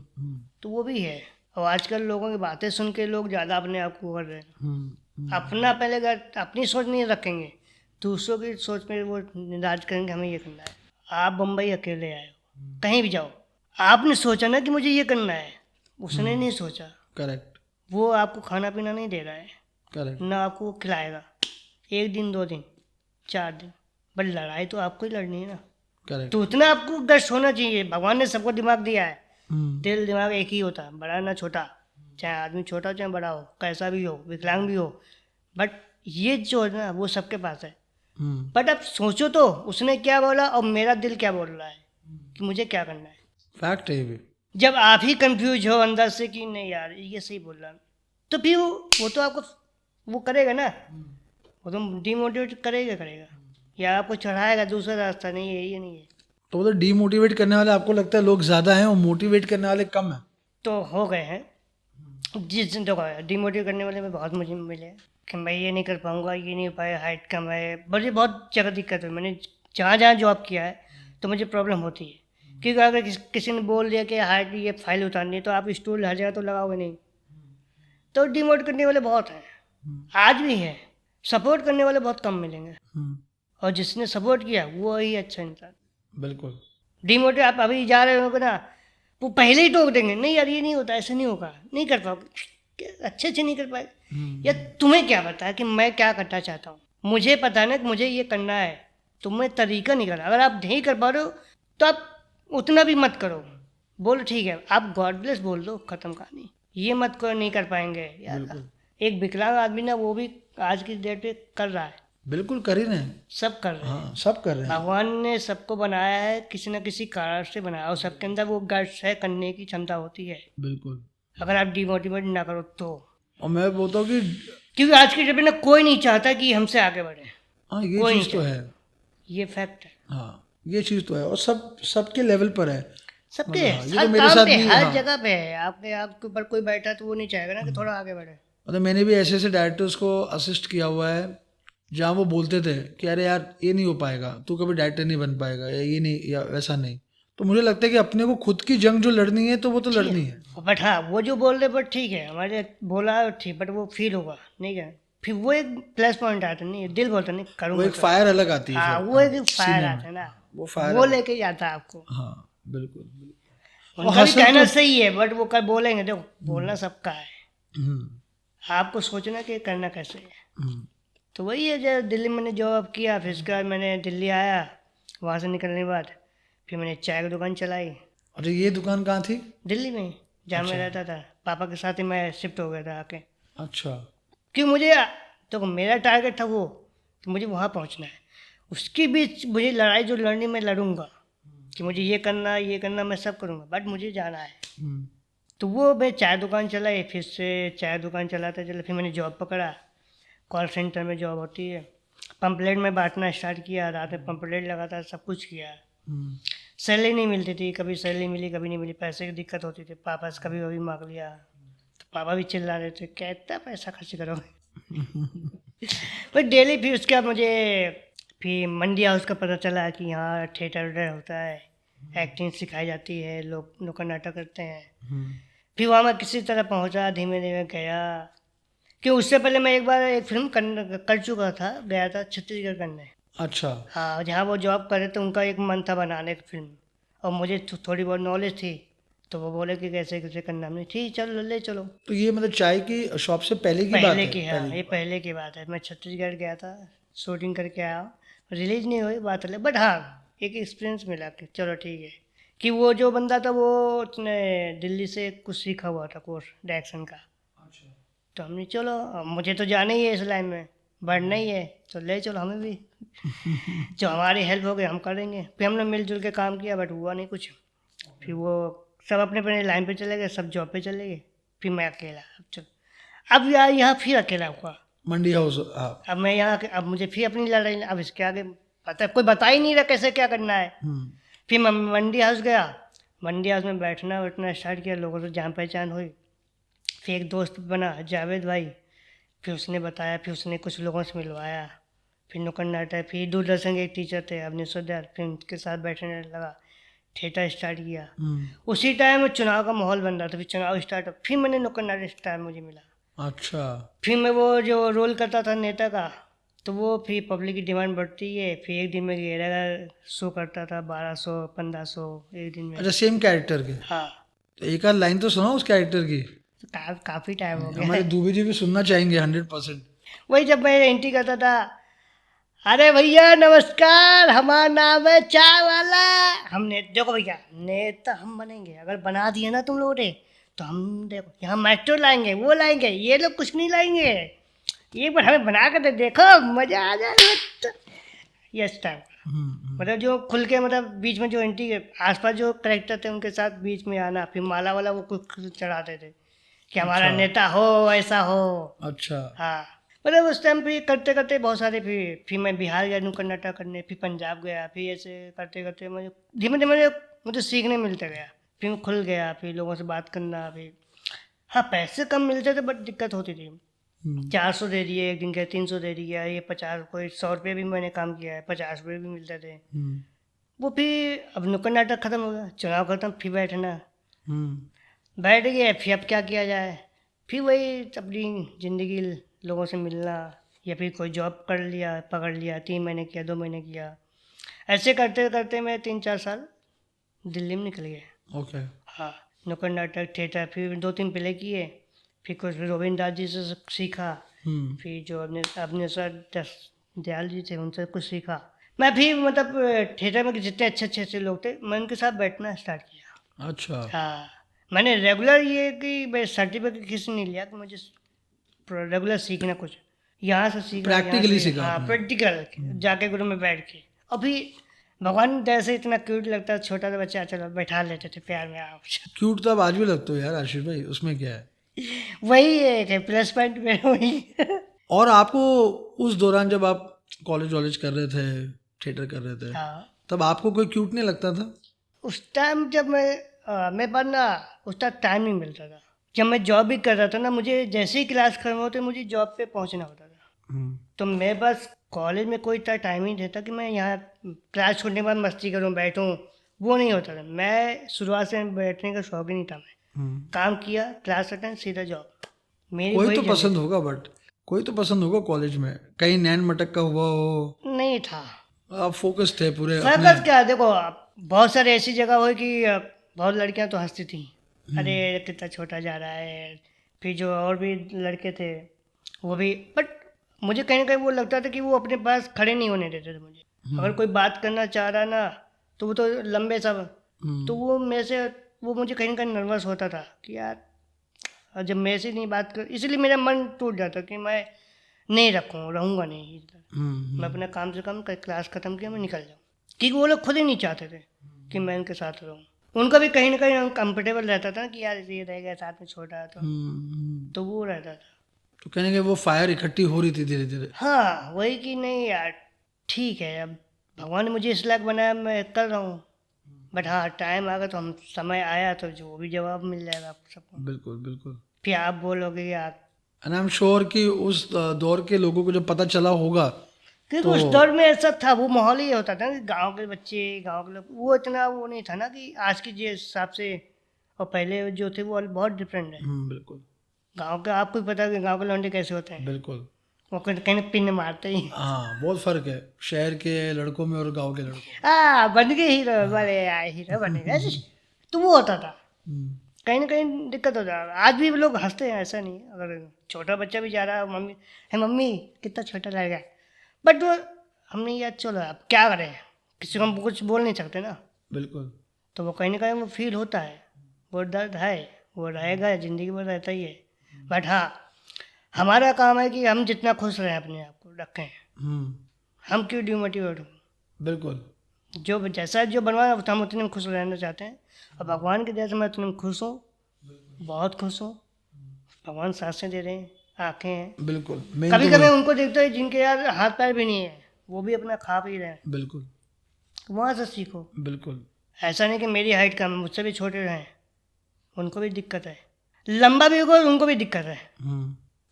तो वो भी है। और आजकल लोगों की बातें सुन के लोग ज़्यादा अपने आप को कर रहे हैं। अपना पहले अगर अपनी सोच नहीं रखेंगे, दूसरों की सोच में वो निराश करेंगे हमें ये करना है। आप बम्बई अकेले आए हो, कहीं भी जाओ, आपने सोचा ना कि मुझे ये करना है, उसने नहीं सोचा। करेक्ट। वो आपको खाना पीना नहीं दे रहा है, करेक्ट। ना आपको खिलाएगा 1 दिन 2 दिन 4 दिन, बट लड़ाई तो आपको ही लड़नी है ना। करेक्ट। तो उतना आपको गश होना चाहिए। भगवान ने सबको दिमाग दिया है, दिल दिमाग एक ही होता है, बड़ा ना छोटा, चाहे आदमी छोटा हो चाहे बड़ा हो, कैसा भी हो, विकलांग भी हो, बट ये जो है ना वो सबके पास है। बट अब सोचो तो उसने क्या बोला और मेरा दिल क्या बोल रहा है कि मुझे क्या करना है। फैक्ट है ये भी। जब आप ही कंफ्यूज हो अंदर से कि नहीं यार ये सही बोल रहा, तो फिर वो तो आपको वो करेगा ना, वो तो डिमोटिवेट करेगा या आपको चढ़ाएगा दूसरा रास्ता, नहीं है ये नहीं है। तो मतलब डीमोटिवेट करने वाले आपको लगता है लोग ज़्यादा हैं और मोटिवेट करने वाले कम हैं? तो हो गए हैं, जिस दिन देखो डिमोटिवेट करने वाले में बहुत मुझे मिले कि मैं ये नहीं कर पाऊँगा, ये नहीं हो पाया, हाइट कम है, मुझे बहुत जगह दिक्कत है। मैंने जहाँ जॉब किया है तो मुझे प्रॉब्लम होती है, क्योंकि अगर किसी ने बोल दिया कि हाइट ये फाइल उतारनी है तो आप स्टूल हर जगह तो लगाओगे नहीं। तो डिमोटिवेट करने वाले बहुत हैं, आज भी हैं, सपोर्ट करने वाले बहुत कम मिलेंगे, और जिसने सपोर्ट किया वो ही अच्छा इंसान। बिल्कुल। डिमोटिवेट आप अभी जा रहे हो ना, वो पहले ही टोक देंगे, नहीं यार ये नहीं होता, ऐसे नहीं होगा, नहीं कर पाओगे, अच्छे से नहीं कर पाए। या तुम्हें क्या पता है कि मैं क्या करना चाहता हूँ? मुझे पता है ना कि मुझे ये करना है, तुम्हें तरीका नहीं करना। अगर आप नहीं कर पा रहे हो तो आप उतना भी मत करो, बोलो ठीक है आप गॉड ब्लेस बोल दो, खत्म कहानी। ये मत करो नहीं कर पाएंगे यार। एक विकलांग आदमी ना वो भी आज की डेट पे कर रहा है, बिल्कुल कर ही रहे हैं। सब कर रहे हैं। हाँ, सब कर रहे हैं। भगवान ने सबको बनाया है, किसी न किसी कारण से बनाया, और सबके अंदर वो गट्स है, करने की क्षमता होती है। बिल्कुल। अगर आप डिमोटिवेट ना करो तो। और मैं बोलता हूँ कि क्योंकि आज की डेट में ना कोई नहीं चाहता कि हमसे आगे बढ़े, हाँ, ये कोई चीज़ तो नहीं है। ये फैक्ट है। हाँ, ये चीज़ तो है, और सबके लेवल पर है। सबके मतलब हाँ, ये हर तो मेरे काम साथ पे, भी हर हाँ, जगह पे है। आपके आपके ऊपर कोई बैठा तो वो नहीं चाहेगा ना कि थोड़ा आगे बढ़े। मतलब मैंने भी ऐसे ऐसे डायरेक्टर्स को असिस्ट किया हुआ है जहाँ वो बोलते थे कि अरे यार ये नहीं हो पाएगा, तू कभी डायरेक्टर नहीं बन पाएगा, या ये नहीं, या वैसा नहीं। तो मुझे लगता है कि अपने को खुद की जंग जो लड़नी है तो वो तो लड़नी है। बट हाँ वो जो बोल रहे बट ठीक है, हमारे बोला ठीक, बट वो फील होगा नहीं क्या, फिर वो एक प्लस पॉइंट आता नहीं है, दिल बोलता नहीं वो करूँगा एक फायर अलग आती है हाँ फिर। वो एक फायर सीने आता है में ना, वो फायर वो अलग। लेके जाता है आपको। हाँ, बिल्कुल बिल्कुल। उनका भी हसल कहना तो सही है, बट वो कल बोलेंगे, देखो बोलना सबका है, हम्म, आपको सोचना कि करना कैसे है। हम्म, तो वही है, जब दिल्ली मैंने जॉब किया, फिर उसके बाद मैंने दिल्ली आया, वहाँ से निकलने के बाद फिर मैंने चाय की दुकान चलाई अरे ये दुकान कहाँ थी? दिल्ली में, जहाँ मैं रहता था। पापा के साथ ही मैं शिफ्ट हो गया था आके, अच्छा। क्योंकि मुझे तो मेरा टारगेट था वो कि मुझे वहाँ पहुँचना है। उसके बीच मुझे लड़ाई जो लड़नी मैं लड़ूंगा कि मुझे ये करना मैं सब करूँगा, बट मुझे जाना है। हम्म, तो वो मैं चाय दुकान चलाई, फिर से चाय दुकान चलाते चला, फिर मैंने जॉब पकड़ा, कॉल सेंटर में जॉब होती है। पंपलेट में बांटना स्टार्ट किया, रात में पंपलेट लगाता, सब कुछ किया। हम्म, सैलरी नहीं मिलती थी, कभी सैलरी मिली कभी नहीं मिली, पैसे की दिक्कत होती थी, पापा से कभी कभी मांग लिया तो पापा भी चिल्ला रहे थे क्या इतना पैसा खर्च करोगे। पर डेली फिर उसके बाद मुझे फिर मंडी हाउस का पता चला कि यहाँ थिएटर वेटर होता है, एक्टिंग सिखाई जाती है, लोग नुक्कड़ नाटक करते हैं। हम्म। फिर वहाँ मैं किसी तरह पहुँचा, धीमे धीमे गया। कि उससे पहले मैं एक बार एक फिल्म कर चुका था, गया था छत्तीसगढ़ करने। अच्छा। हाँ जहाँ वो जॉब कर रहे थे, उनका एक मन था बनाने की फिल्म, और मुझे थोड़ी बहुत नॉलेज थी, तो वो बोले कि कैसे कैसे करना। हमने ठीक चलो ले चलो। तो ये मतलब चाय की शॉप से पहले की बात पहले है? की, हाँ ये पहले की बात है। मैं छत्तीसगढ़ गया था, शूटिंग करके आया, रिलीज नहीं हुई बात अलग, बट हाँ एक एक्सपीरियंस मिला कि चलो ठीक है। कि वो जो बंदा था वो उसने दिल्ली से कुछ सीखा हुआ था कोर्स डायरेक्शन का। तो हमने चलो अब मुझे तो जाना ही है इस लाइन में, बढ़ना ही है, तो ले चलो हमें भी। जो हमारी हेल्प हो गई हम करेंगे। फिर हमने मिलजुल के काम किया, बट हुआ नहीं कुछ। फिर वो सब अपने अपने लाइन पे चले गए, सब जॉब पे चले गए, फिर मैं अकेला। अब चलो अब यार यहाँ फिर अकेला हुआ। मंडी हाउस, हाँ। अब मैं यहाँ अब मुझे फिर अपनी लड़ाई, अब इसके आगे पता कोई बता ही नहीं रहा कैसे क्या करना है। फिर मैं मंडी हाउस गया, मंडी हाउस में बैठना स्टार्ट किया, लोगों से जान पहचान हुई। फिर एक दोस्त बना जावेद भाई, फिर उसने बताया, फिर उसने कुछ लोगों से मिलवाया। फिर नुक्कड़ नाटक, फिर दूरदर्शन के एक टीचर थे अवनीश सोद्यार, फिर उनके साथ बैठने लगा, थिएटर स्टार्ट किया। उसी टाइम चुनाव का माहौल बन रहा था, फिर चुनाव स्टार्ट, फिर मैंने नुक्कड़ नाटक स्टार मुझे मिला। अच्छा। फिर मैं वो जो रोल करता था नेता का, तो वो फिर पब्लिक की डिमांड बढ़ती है। फिर एक दिन में 11 शो करता था, 1200 1500 एक दिन में। अच्छा, सेम कैरेक्टर के? हाँ तो एक आध लाइन तो सुनाओ उस कैरेक्टर की। तो काफ़ी टाइम हो गया हमारे है। दूबे जी भी सुनना चाहेंगे 100%। वही जब मैं एंट्री करता था, अरे भैया नमस्कार, हमारा नाम है चाय वाला। हमने देखो भैया नेता हम बनेंगे, अगर बना दिए ना तुम लोगों ने, तो हम देखो यहाँ मेट्रो लाएंगे, वो लाएंगे, ये लोग कुछ नहीं लाएंगे, एक बार हमें बना कर देखो, मजा आ जाएगा। यस टाइम मतलब जो खुल के, मतलब बीच में जो एंट्री के आसपास जो करेक्टर थे उनके साथ बीच में आना। फिर माला वाला वो कुछ चढ़ाते थे कि हमारा नेता हो, ऐसा हो। अच्छा। हाँ मतलब उस टाइम पे करते करते बहुत सारे, फिर मैं बिहार गया नुक्कड़ नाटक करने, फिर पंजाब गया, फिर ऐसे करते करते मुझे धीमे धीमे मुझे सीखने मिलता गया। फिर मैं खुल गया, फिर लोगों से बात करना। फिर हाँ पैसे कम मिलते थे, बट दिक्कत होती थी। 400 दे दिए एक दिन के, 300 दे दिया, ये 50, कोई 100 रुपये भी मैंने काम किया है, 50 रुपये भी मिलते थे। वो फिर अब नुक्कड़ नाटक खत्म हो गया, चुनाव खत्म, फिर बैठना, बैठ गए। फिर अब क्या किया जाए, फिर वही अपनी ज़िंदगी, लोगों से मिलना, या फिर कोई जॉब कर लिया, पकड़ लिया, 3 महीने किया, 2 महीने किया, ऐसे करते करते मैं 3-4 साल दिल्ली में निकल गया। ओके। हाँ नुक्कड़ नाटक थिएटर, फिर 2-3 प्ले किए, फिर कुछ रविन्द्र दास जी से सीखा, हम्म फिर जो अपने अपने सर दयाल जी थे उनसे कुछ सीखा। मैं भी मतलब थिएटर में जितने अच्छे लोग थे मैं उनके साथ बैठना स्टार्ट किया। अच्छा हाँ, मैंने रेगुलर ये कि मैं सर्टिफिकेट किसी ने लिया कि मुझे रेगुलर सीखना कुछ, यहाँ से सीखा, यहाँ प्रैक्टिकली से सीखा हाँ आपने। प्रैक्टिकल जाके गुरु में बैठ के। अभी भगवान जैसे इतना क्यूट लगता है, छोटा सा बच्चा, चलो बैठा लेते थे प्यार में आप। क्यूट तो आप आज भी लगते हो यार आशीष भाई, उसमें क्या है। वही एक है प्लस पॉइंट मेरा, वही। और आपको उस दौरान जब आप कॉलेज कर रहे थे, थिएटर कर रहे थे, हाँ, तब आपको कोई क्यूट नहीं लगता था? उस टाइम जब मैं पर ना उस टाइम टाइम नहीं मिलता था। जब मैं जॉब भी कर रहा था ना, मुझे जैसे ही क्लास खत्म होते मुझे जॉब पे पहुंचना होता था। तो मैं बस कॉलेज में कोई इतना टाइम ही नहीं देता कि मैं यहाँ क्लास छोड़ने के बाद मस्ती करूँ बैठूँ, वो नहीं होता था। मैं शुरुआत से बैठने का शौक ही नहीं था। मैं काम किया, क्लास अटेंड, सीधा जॉब, मेरी कोई वही तो जर्नी पसंद होगा, बट कोई तो पसंद होगा कॉलेज में, कहीं नैन मटक का हुआ हो, नहीं था। आप फोकस थे पूरे अपने। सर्कस क्या, देखो आप बहुत सारे ऐसी जगह हुई कि बहुत लड़कियां तो हंसती थी, अरे कितना छोटा जा रहा है। फिर जो और भी लड़के थे वो भी, बट मुझे कहीं ना कहीं वो लगता था कि वो अपने पास खड़े नहीं होने देते थे मुझे। अगर कोई बात करना चाह रहा ना तो वो तो लंबे सब, तो वो मेरे से, वो मुझे कहीं ना कहीं नर्वस होता था कि यार और जब मेरे से नहीं बात कर, इसलिए मेरा मन टूट जाता कि मैं नहीं रहूँगा नहीं इधर। मैं अपना काम से कम क्लास ख़त्म किया, मैं निकल जाऊँ, क्योंकि वो लोग खुद ही नहीं चाहते थे कि मैं उनके साथ रहूँ। उनका भी कहीं ना कहीं अनकम्फर्टेबल रहता था कि यार ये रह गया साथ में छोटा, तो वो रहता था। तो कहने के वो फायर इकट्ठी हो रही थी धीरे धीरे। हाँ, वही कि नहीं यार ठीक है, अब भगवान ने मुझे इस लायक बनाया, मैं कर रहा हूँ। बट हाँ, टाइम आ गया तो हम, समय आया तो जो भी जवाब मिल जाएगा आप सबको। बिल्कुल बिल्कुल। फिर आप बोलोगे यार, एंड आई एम श्योर कि उस दौर के लोगों को जब पता चला होगा क्योंकि उस दौर में ऐसा था, वो माहौल ही होता था कि गांव के बच्चे, गांव के लोग, वो इतना वो नहीं था ना कि आज के जिस हिसाब से, और पहले जो थे वो बहुत डिफरेंट है। बिल्कुल गांव का आपको भी पता है कि गांव के लौंडे कैसे होते हैं, बिल्कुल। वो कहीं पिन मारते ही। हाँ, बहुत फर्क है शहर के लड़कों में और गांव के लड़कों बन गए हीरो, बड़े आए हीरो बनेगा, तो वो होता था। में। कहीं ना कहीं दिक्कत हो जा रहा है। आज भी लोग हंसते हैं, ऐसा नहीं है। अगर छोटा बच्चा भी जा रहा है, मम्मी है, मम्मी कितना छोटा लग रहा है, बट वो हमने यार चलो अब क्या करें, किसी को हम कुछ बोल नहीं सकते ना। बिल्कुल तो वो कहीं ना कहीं वो फील होता है, वो दर्द है, वो रहेगा, ज़िंदगी भर रहता ही है। बट हाँ, हमारा काम है कि हम जितना खुश रहें अपने आप को रखें, हम क्यों डिमोटिवेट हो। बिल्कुल। जो जैसा जो बनवाना है हम उतने में खुश रहना चाहते हैं, और भगवान के दया से मैं उतने में खुश हूँ, बहुत खुश हूँ। भगवान सांसें दे रहे हैं, आँखें हैं। बिल्कुल मेन कभी तो कभी वही। उनको देखते हैं जिनके यार हाथ पैर भी नहीं है, वो भी अपना खा पी रहे हैं, बिल्कुल वहाँ से सीखो। बिल्कुल। ऐसा नहीं कि मेरी हाइट कम है, मुझसे भी छोटे हैं, उनको भी दिक्कत है, लंबा भी होगा उनको भी दिक्कत है।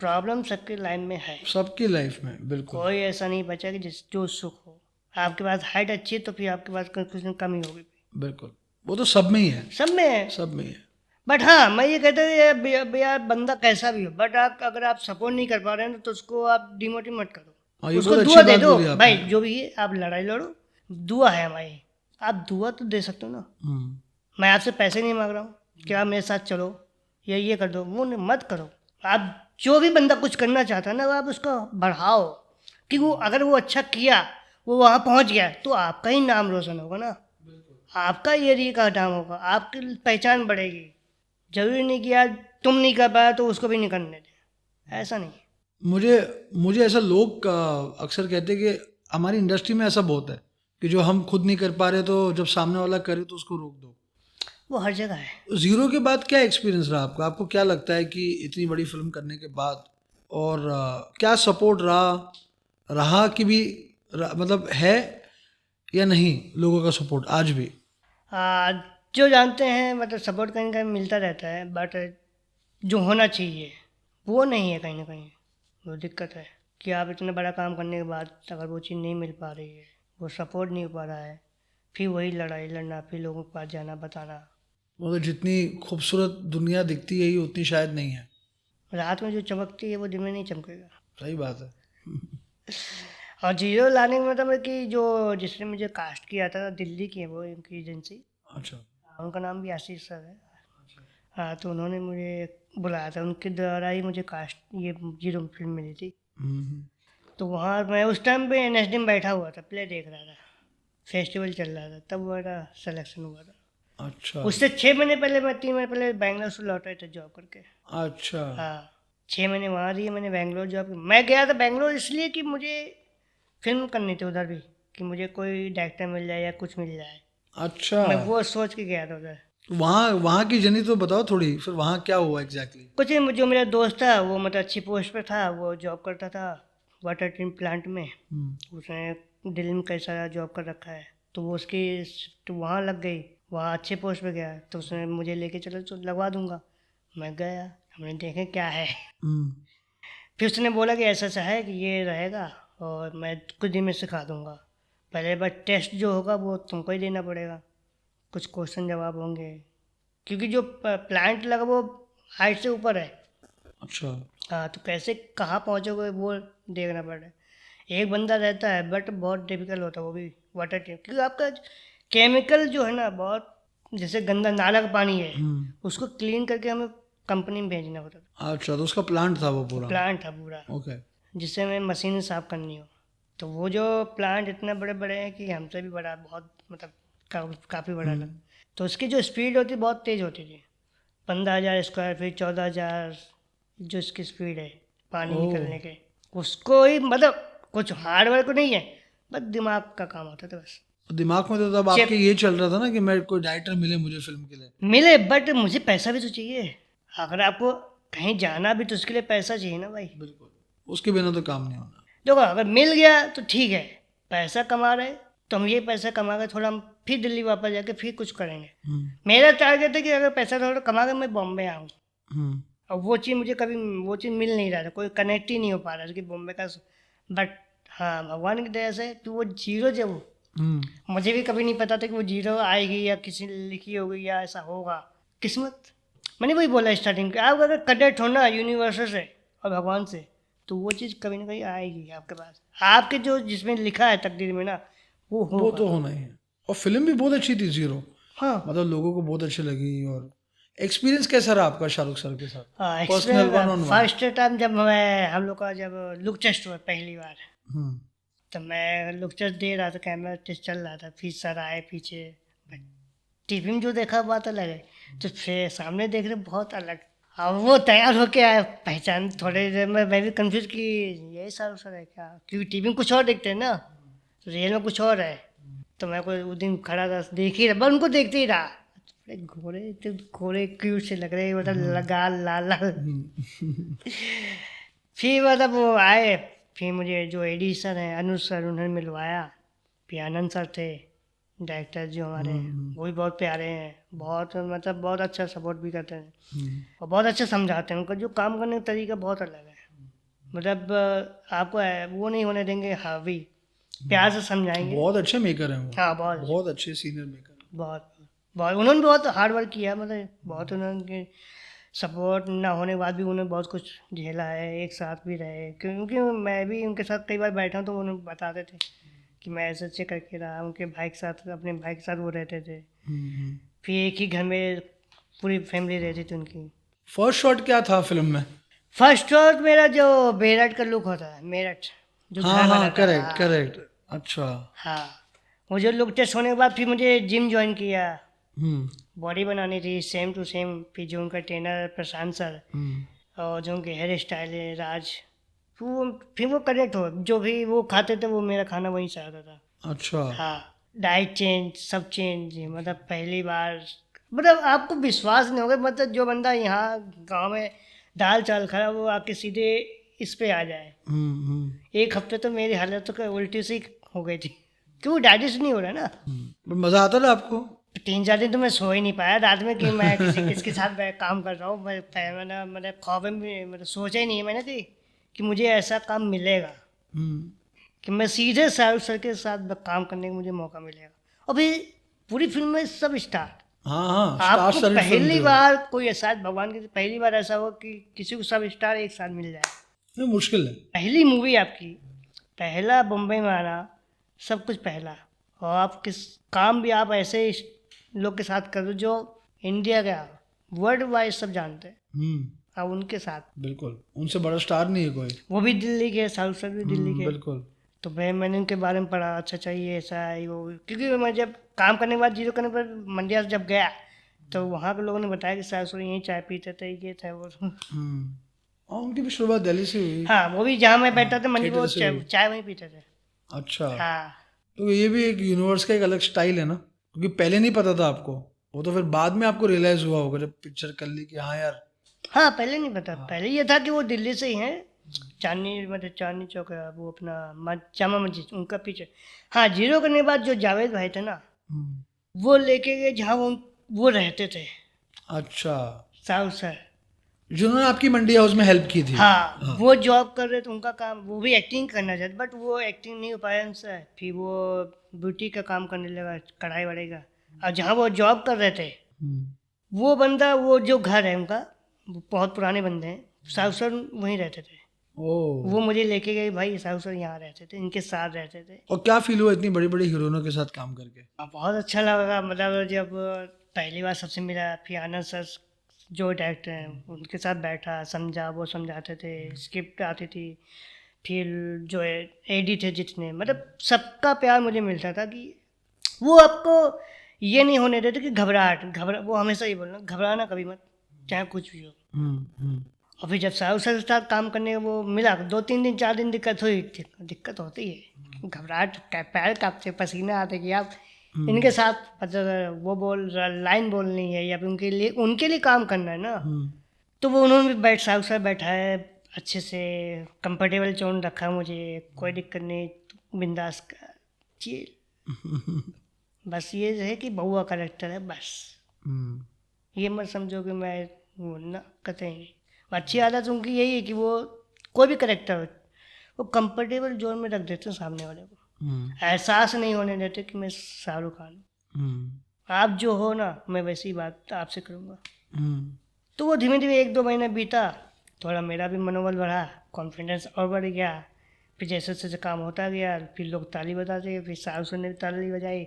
प्रॉब्लम सबके लाइन में है, सबकी लाइफ में बिल्कुल। कोई ऐसा नहीं बचा कि जो सुख हो। आपके पास हाइट अच्छी है तो फिर आपके पास कुछ न कमी होगी, बिल्कुल, वो तो सब में ही है, सब में है। सब में ही है। बट हाँ, मैं ये कहता हूँ यार बंदा कैसा भी हो, बट आप अगर आप सपोर्ट नहीं कर पा रहे हैं तो उसको आप डिमोटिव मत हाँ, करो, ये उसको बहुत दुआ अच्छी दे बात दो बोली आपने। भाई, जो भी है आप लड़ाई लड़ो, दुआ है हमारी, आप दुआ तो दे सकते हो ना। मैं आपसे पैसे नहीं मांग रहा हूँ कि आप मेरे साथ चलो या ये कर दो, वो मत करो। आप जो भी बंदा कुछ करना चाहता है ना, आप उसको बढ़ाओ, कि वो अगर वो अच्छा किया, वो वहाँ पहुँच गया, तो आपका ही नाम रोशन होगा ना, आपका एरिया का नाम होगा, आपकी पहचान बढ़ेगी। जरूरी नहीं कि यार तुम नहीं कर पाया तो उसको भी नहीं करने दे, ऐसा नहीं। मुझे ऐसा लोग अक्सर कहते हैं कि हमारी इंडस्ट्री में ऐसा बहुत है कि जो हम खुद नहीं कर पा रहे तो जब सामने वाला करे तो उसको रोक दो। वो हर जगह है। जीरो के बाद क्या एक्सपीरियंस रहा आपका? आपको क्या लगता है कि इतनी बड़ी फिल्म करने के बाद, और क्या सपोर्ट रहा कि भी मतलब है या नहीं लोगों का सपोर्ट आज भी? जो जानते हैं मतलब सपोर्ट कहीं ना कहीं मिलता रहता है, बट जो होना चाहिए वो नहीं है, कहीं ना कहीं वो दिक्कत है कि आप इतना बड़ा काम करने के बाद अगर वो चीज़ नहीं मिल पा रही है, वो सपोर्ट नहीं हो पा रहा है, फिर वही लड़ाई लड़ना, फिर लोगों के पास जाना बताना। मतलब जितनी खूबसूरत दुनिया दिखती है ये उतनी शायद नहीं है। रात में जो चमकती है वो दिन में नहीं चमकेगा। सही बात है। और जीरो लाने का मतलब है कि जो जिसने मुझे कास्ट किया था, दिल्ली की है वो, इनकी एजेंसी, अच्छा। उनका नाम भी आशीष सर है। हाँ, तो उन्होंने मुझे बुलाया था, उनके द्वारा ही मुझे कास्ट ये जीरो फिल्म मिली थी। हम्म, तो वहाँ मैं उस टाइम पे एनएसडी में बैठा हुआ था, प्ले देख रहा था, फेस्टिवल चल रहा था, तब मेरा सिलेक्शन हुआ था। अच्छा उससे 6 महीने पहले, मैं 3 महीने पहले बैंगलोर से लौटा था जॉब करके। अच्छा। हाँ, 6 महीने वहाँ दिए मैंने, बैंगलोर जॉब। मैं गया था बैंगलोर इसलिए कि मुझे फिल्म करनी थी उधर भी, कि मुझे कोई डायरेक्टर मिल जाए या कुछ मिल जाए। अच्छा, मैं वो सोच के गया था उधर। वहाँ वहाँ की जर्नी तो बताओ थोड़ी, फिर वहाँ क्या हुआ एग्जैक्टली? कुछ नहीं, जो मेरा दोस्त था वो मतलब अच्छी पोस्ट पे था, वो जॉब करता था वाटर ट्रीटमेंट प्लांट में। उसने दिल्ली में कई सारा जॉब कर रखा है, तो वो उसकी तो वहाँ लग गई, वहाँ अच्छे पोस्ट पे गया, तो उसने मुझे लेके चलो तो लगवा दूंगा। मैं गया, हमने देखे क्या है। फिर उसने बोला कि ऐसा ऐसा है कि ये रहेगा और मैं कुछ दिन में सिखा दूंगा। पहले बार टेस्ट जो होगा वो तुमको ही देना पड़ेगा, कुछ क्वेश्चन जवाब होंगे, क्योंकि जो प्लांट लगा वो हाइट से ऊपर है। अच्छा, हाँ, तो कैसे कहाँ पहुँचोगे वो देखना पड़ रहा है। एक बंदा रहता है बट बहुत डिफिकल्ट होता है वो भी वाटर ट्रीटमेंट, क्योंकि आपका केमिकल जो है ना बहुत, जैसे गंदा नाला का पानी है उसको क्लीन करके हमें कंपनी में भेजना होता था। अच्छा, तो उसका प्लांट था वो पूरा? प्लांट था पूरा, ओके। जिससे हमें मशीन साफ करनी हो। तो वो जो प्लांट इतने बड़े बड़े हैं कि हमसे भी बड़ा, बहुत मतलब काफ़ी बड़ा लगा। तो उसकी जो स्पीड होती बहुत तेज़ होती थी, 15,000 स्क्वायर फीट, 14,000 जो इसकी स्पीड है पानी ओह। निकलने के, उसको ही मतलब कुछ हार्ड वर्क नहीं है, बस दिमाग का काम होता था बस। दिमाग में तो तब आपके ये चल रहा था ना कि मैं कोई डायरेक्टर मिले मुझे फिल्म के लिए। मिले, बट मुझे पैसा भी तो चाहिए। अगर आपको कहीं जाना भी तो उसके लिए पैसा चाहिए ना भाई। बिल्कुल, उसके बिना तो काम नहीं होना। देखो, अगर मिल गया तो ठीक है, पैसा कमा रहे तो हम ये पैसा कमा कर थोड़ा हम फिर दिल्ली वापस जाके फिर कुछ करेंगे। मेरा टारगेट है कि अगर पैसा थोड़ा कमा कर मैं बॉम्बे आऊँ, हम्म, और वो चीज़ मुझे कभी, वो चीज़ मिल नहीं रहा था, कोई कनेक्ट ही नहीं हो पा रहा था कि बॉम्बे का। बट हाँ, भगवान की दया से कि वो जीरो जब वो, मुझे भी कभी नहीं पता था कि वो जीरो आएगी या किसी ने लिखी होगी या ऐसा होगा। किस्मत, मैंने वही बोला स्टार्टिंग में, आप अगर कनेक्ट हो ना यूनिवर्स से और भगवान से, तो वो चीज़ कभी ना कभी आएगी आपके पास। आपके जो जिसमें लिखा है तकदीर में ना, वो वो होगा। तो होना ही है। और फिल्म भी बहुत अच्छी थी जीरो, हाँ, मतलब लोगों को बहुत अच्छी लगी। और एक्सपीरियंस कैसा रहा आपका शाहरुख सर के साथ? हाँ, personal one on one. First time जब हम लोग का जब लुक टेस्ट हुआ पहली बार, तो मैं लुक टेस्ट दे रहा था, कैमरा टेस्ट चल रहा था, फिर सर आए पीछे। टीवी में जो देखा बात अलग है, तो फिर सामने देख रहे बहुत अलग। अब वो तैयार होके आए, पहचान थोड़े देर में मैं भी कंफ्यूज कि यही शाहरुख सर है क्या, क्योंकि टीवी में कुछ और देखते हैं ना, रियल में कुछ और है। तो मैं कोई उस दिन खड़ा था, देख ही रहा, बस उनको देखते ही रहा। अरे घोड़े तो घोड़े क्यूट से लग रहे, मतलब लगा लाल लाल। फिर मतलब वो आए, फिर मुझे जो एडी सर हैं, अनुज सर, उन्होंने मिलवाया। फिर आनंद सर थे डायरेक्टर जो हमारे, वो भी बहुत प्यारे हैं, बहुत मतलब बहुत अच्छा सपोर्ट भी करते हैं और बहुत अच्छा समझाते हैं। उनका जो काम करने का तरीका बहुत अलग है, मतलब आपको वो नहीं होने देंगे हावी, प्यार से समझाएंगे। बहुत अच्छे मेकर हैं वो। हाँ, बहुत बहुत अच्छे सीनियर मेकर। बहुत बहुत उन्होंने बहुत हार्ड वर्क किया, मतलब बहुत उन्होंने सपोर्ट ना होने के बाद भी उन्होंने बहुत कुछ झेला है, एक साथ भी रहे। क्योंकि मैं भी उनके साथ कई बार बैठा हूँ तो उन्होंने बताते थे कि मैं ऐसे ऐसे करके रहा। उनके भाई के साथ, अपने भाई के साथ वो रहते थे, फिर एक ही घर में पूरी फैमिली रहती थी उनकी। फर्स्ट शॉट क्या था फिल्म में? फर्स्ट शॉट मेरा जो मेरठ का लुक होता है, मेरठ जो हाँ घर हाँ, बना था, करेक्ट करेक्ट। अच्छा। हाँ, वो जो लुक टेस्ट होने के बाद फिर मुझे जिम ज्वाइन किया, हम्म बॉडी बनानी थी सेम टू सेम। फिर जो उनका ट्रेनर प्रशांत सर और जो उनके हेयर स्टाइल है राज, फिर वो करेक्ट हो, जो भी वो खाते थे वो मेरा खाना वहीं से आता था। अच्छा। हाँ, डाइट चेंज, सब चेंज, मतलब पहली बार, मतलब आपको विश्वास नहीं होगा, मतलब जो बंदा यहाँ गांव में दाल चावल खा रहा वो आके सीधे इस पे आ जाए। एक हफ्ते तो मेरी हालत तो उल्टी सी हो गई थी, क्यों डाइजेस्ट नहीं हो रहा ना। मजा आता था आपको? 3-4 दिन तो मैं सो ही नहीं पाया रात में कि मैं किसके साथ काम कर रहा हूँ। मैंने ख्वाब में भी मतलब सोचा ही नहीं है मैंने कि मुझे ऐसा काम मिलेगा, कि मैं सीधे शाहरुख सर के साथ काम करने का मुझे मौका मिलेगा। और फिर पूरी फिल्म में सब स्टार, हाँ हाँ, स्टार आपको स्टारड फिल्म पहली थी वो। बार कोई ऐसा, भगवान की पहली बार ऐसा हो कि किसी को सब स्टार एक साथ मिल जाए। नहीं, मुश्किल है। पहली मूवी आपकी, पहला बम्बई में आना, सब कुछ पहला, और आप किस काम भी आप ऐसे लोग के साथ कर दो जो इंडिया का, वर्ल्ड वाइड सब जानते हैं। अब उनके साथ बिल्कुल, उनसे बड़ा स्टार नहीं है कोई। वो भी दिल्ली के, साउथ सर भी दिल्ली के। बिल्कुल। तो मैंने उनके बारे में पढ़ा, अच्छा ये ऐसा है वो, क्योंकि मैं जब काम करने के बाद जीरो करने पर मंडिया से जब गया तो वहाँ के लोगों ने बताया कि साउथ सर यहीं चाय पीते थे, ये था वो। और उनकी भी शुरुआत दिल्ली से हुई। हाँ, वो भी जहाँ मैं बैठा था मंडी, वो थिएटर से हुई। चाय वहीं पीते थे। अच्छा, हाँ तो ये भी एक यूनिवर्स का एक अलग स्टाइल है ना, क्योंकि पहले नहीं पता था आपको, वो तो फिर बाद में आपको रियलाइज हुआ होगा जब पिक्चर कर ली कि हाँ यार। हाँ, पहले नहीं पता, पहले ये था कि वो दिल्ली से ही हैं, चांदनी चौक है वो अपना जामा मस्जिद उनका पीछे। हाँ, जीरो करने के बाद जो जावेद भाई थे ना, वो लेके गए जहाँ वो रहते थे, अच्छा, साउथ सर। जिन्होंने आपकी मंडी हाउस में हेल्प की थी। हाँ, वो जॉब कर रहे थे, उनका काम, वो भी एक्टिंग करना चाहते बट वो एक्टिंग नहीं हो पाया उनसे, फिर वो ब्यूटी का काम करने लगा, कढ़ाई वढ़ाई का। और जहाँ वो जॉब कर रहे थे, वो बंदा, वो जो घर है उनका, वो बहुत पुराने बंदे हैं, साउथ सर वहीं रहते थे। ओह, वो मुझे लेके गए, भाई साउथ सर यहाँ रहते थे, इनके साथ रहते थे। और क्या फील हुआ इतनी बड़ी बड़ी हीरोइनों के साथ काम करके? बहुत अच्छा लगा, मतलब जब पहली बार सबसे मिला, फिर आनंद सर जो डायरेक्टर हैं उनके साथ बैठा, समझा, वो समझाते थे, स्क्रिप्ट आती थी, फिर जो है एडी थे जितने, मतलब सबका प्यार मुझे मिलता था कि वो आपको ये नहीं होने देते कि घबरा, वो हमेशा ही बोलना घबराना कभी मत, चाहे कुछ भी हो। और फिर जब साउथ सर के साथ काम करने वो मिला, 2-3 दिन 4 दिन दिक्कत हुई, दिक्कत होती है, घबराहट, पैर कांपते, पसीना आते कि आप इनके साथ मतलब वो लाइन बोलनी है या फिर उनके लिए काम करना है ना। तो वो उन्होंने भी साउथ सर बैठा है अच्छे से, कंफर्टेबल जोन रखा मुझे, कोई दिक्कत नहीं, बिंदास का चिल। बस ये है कि बउआ करेक्टर है बस, ये मत समझो कि मैं वो ना कतई नहीं। अच्छी आदत उनकी यही है कि वो कोई भी करेक्टर हो, वो कंफर्टेबल जोन में रख देते हैं सामने वाले को, एहसास नहीं होने देते कि मैं शाहरुख खान हूँ। आप जो हो ना, मैं वैसी बात आपसे करूँगा। तो वो धीमे धीमे 1-2 महीना बीता, थोड़ा मेरा भी मनोबल बढ़ा, कॉन्फिडेंस और बढ़ गया। फिर जैसे जैसे काम होता गया, फिर लोग ताली बजाते गए, फिर शाहरुख ने भी ताली बजाई,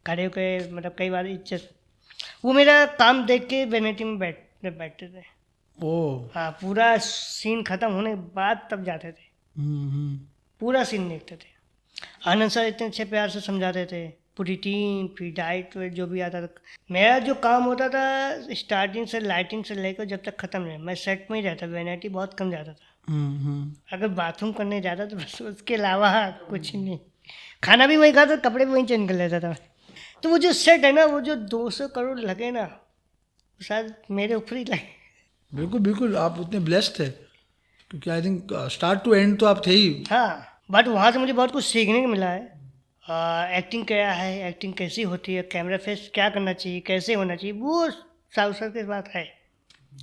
खड़े होकर, मतलब कई बार इज्जत, वो मेरा काम देख के वेनिटी में बैठते थे। ओह, हाँ, पूरा सीन खत्म होने के बाद तब जाते थे, पूरा सीन देखते थे। आनंद सर इतने अच्छे प्यार से समझाते थे, पूरी टीम, फिर डाइट जो भी आता था। मेरा जो काम होता था स्टार्टिंग से, लाइटिंग से लेकर जब तक ख़त्म नहीं, मैं सेट में ही रहता, वेनिटी बहुत कम जाता था। अगर बाथरूम करने जाता तो बस, उसके अलावा कुछ नहीं। खाना भी वहीं खाता, कपड़े भी वहीं चेंज कर लेता था। तो वो जो सेट है ना, वो जो 200 करोड़ लगे ना, शायद मेरे ऊपर ही लगे। बिल्कुल बिल्कुल, आप उतने ब्लेस्ड थे, क्योंकि I think start to end तो आप थे ही। हाँ, बट वहाँ से मुझे बहुत कुछ सीखने को मिला है। एक्टिंग क्या है, एक्टिंग कैसी होती है, कैमरा फेस क्या करना चाहिए, कैसे होना चाहिए, वो साउथ सर के बात है।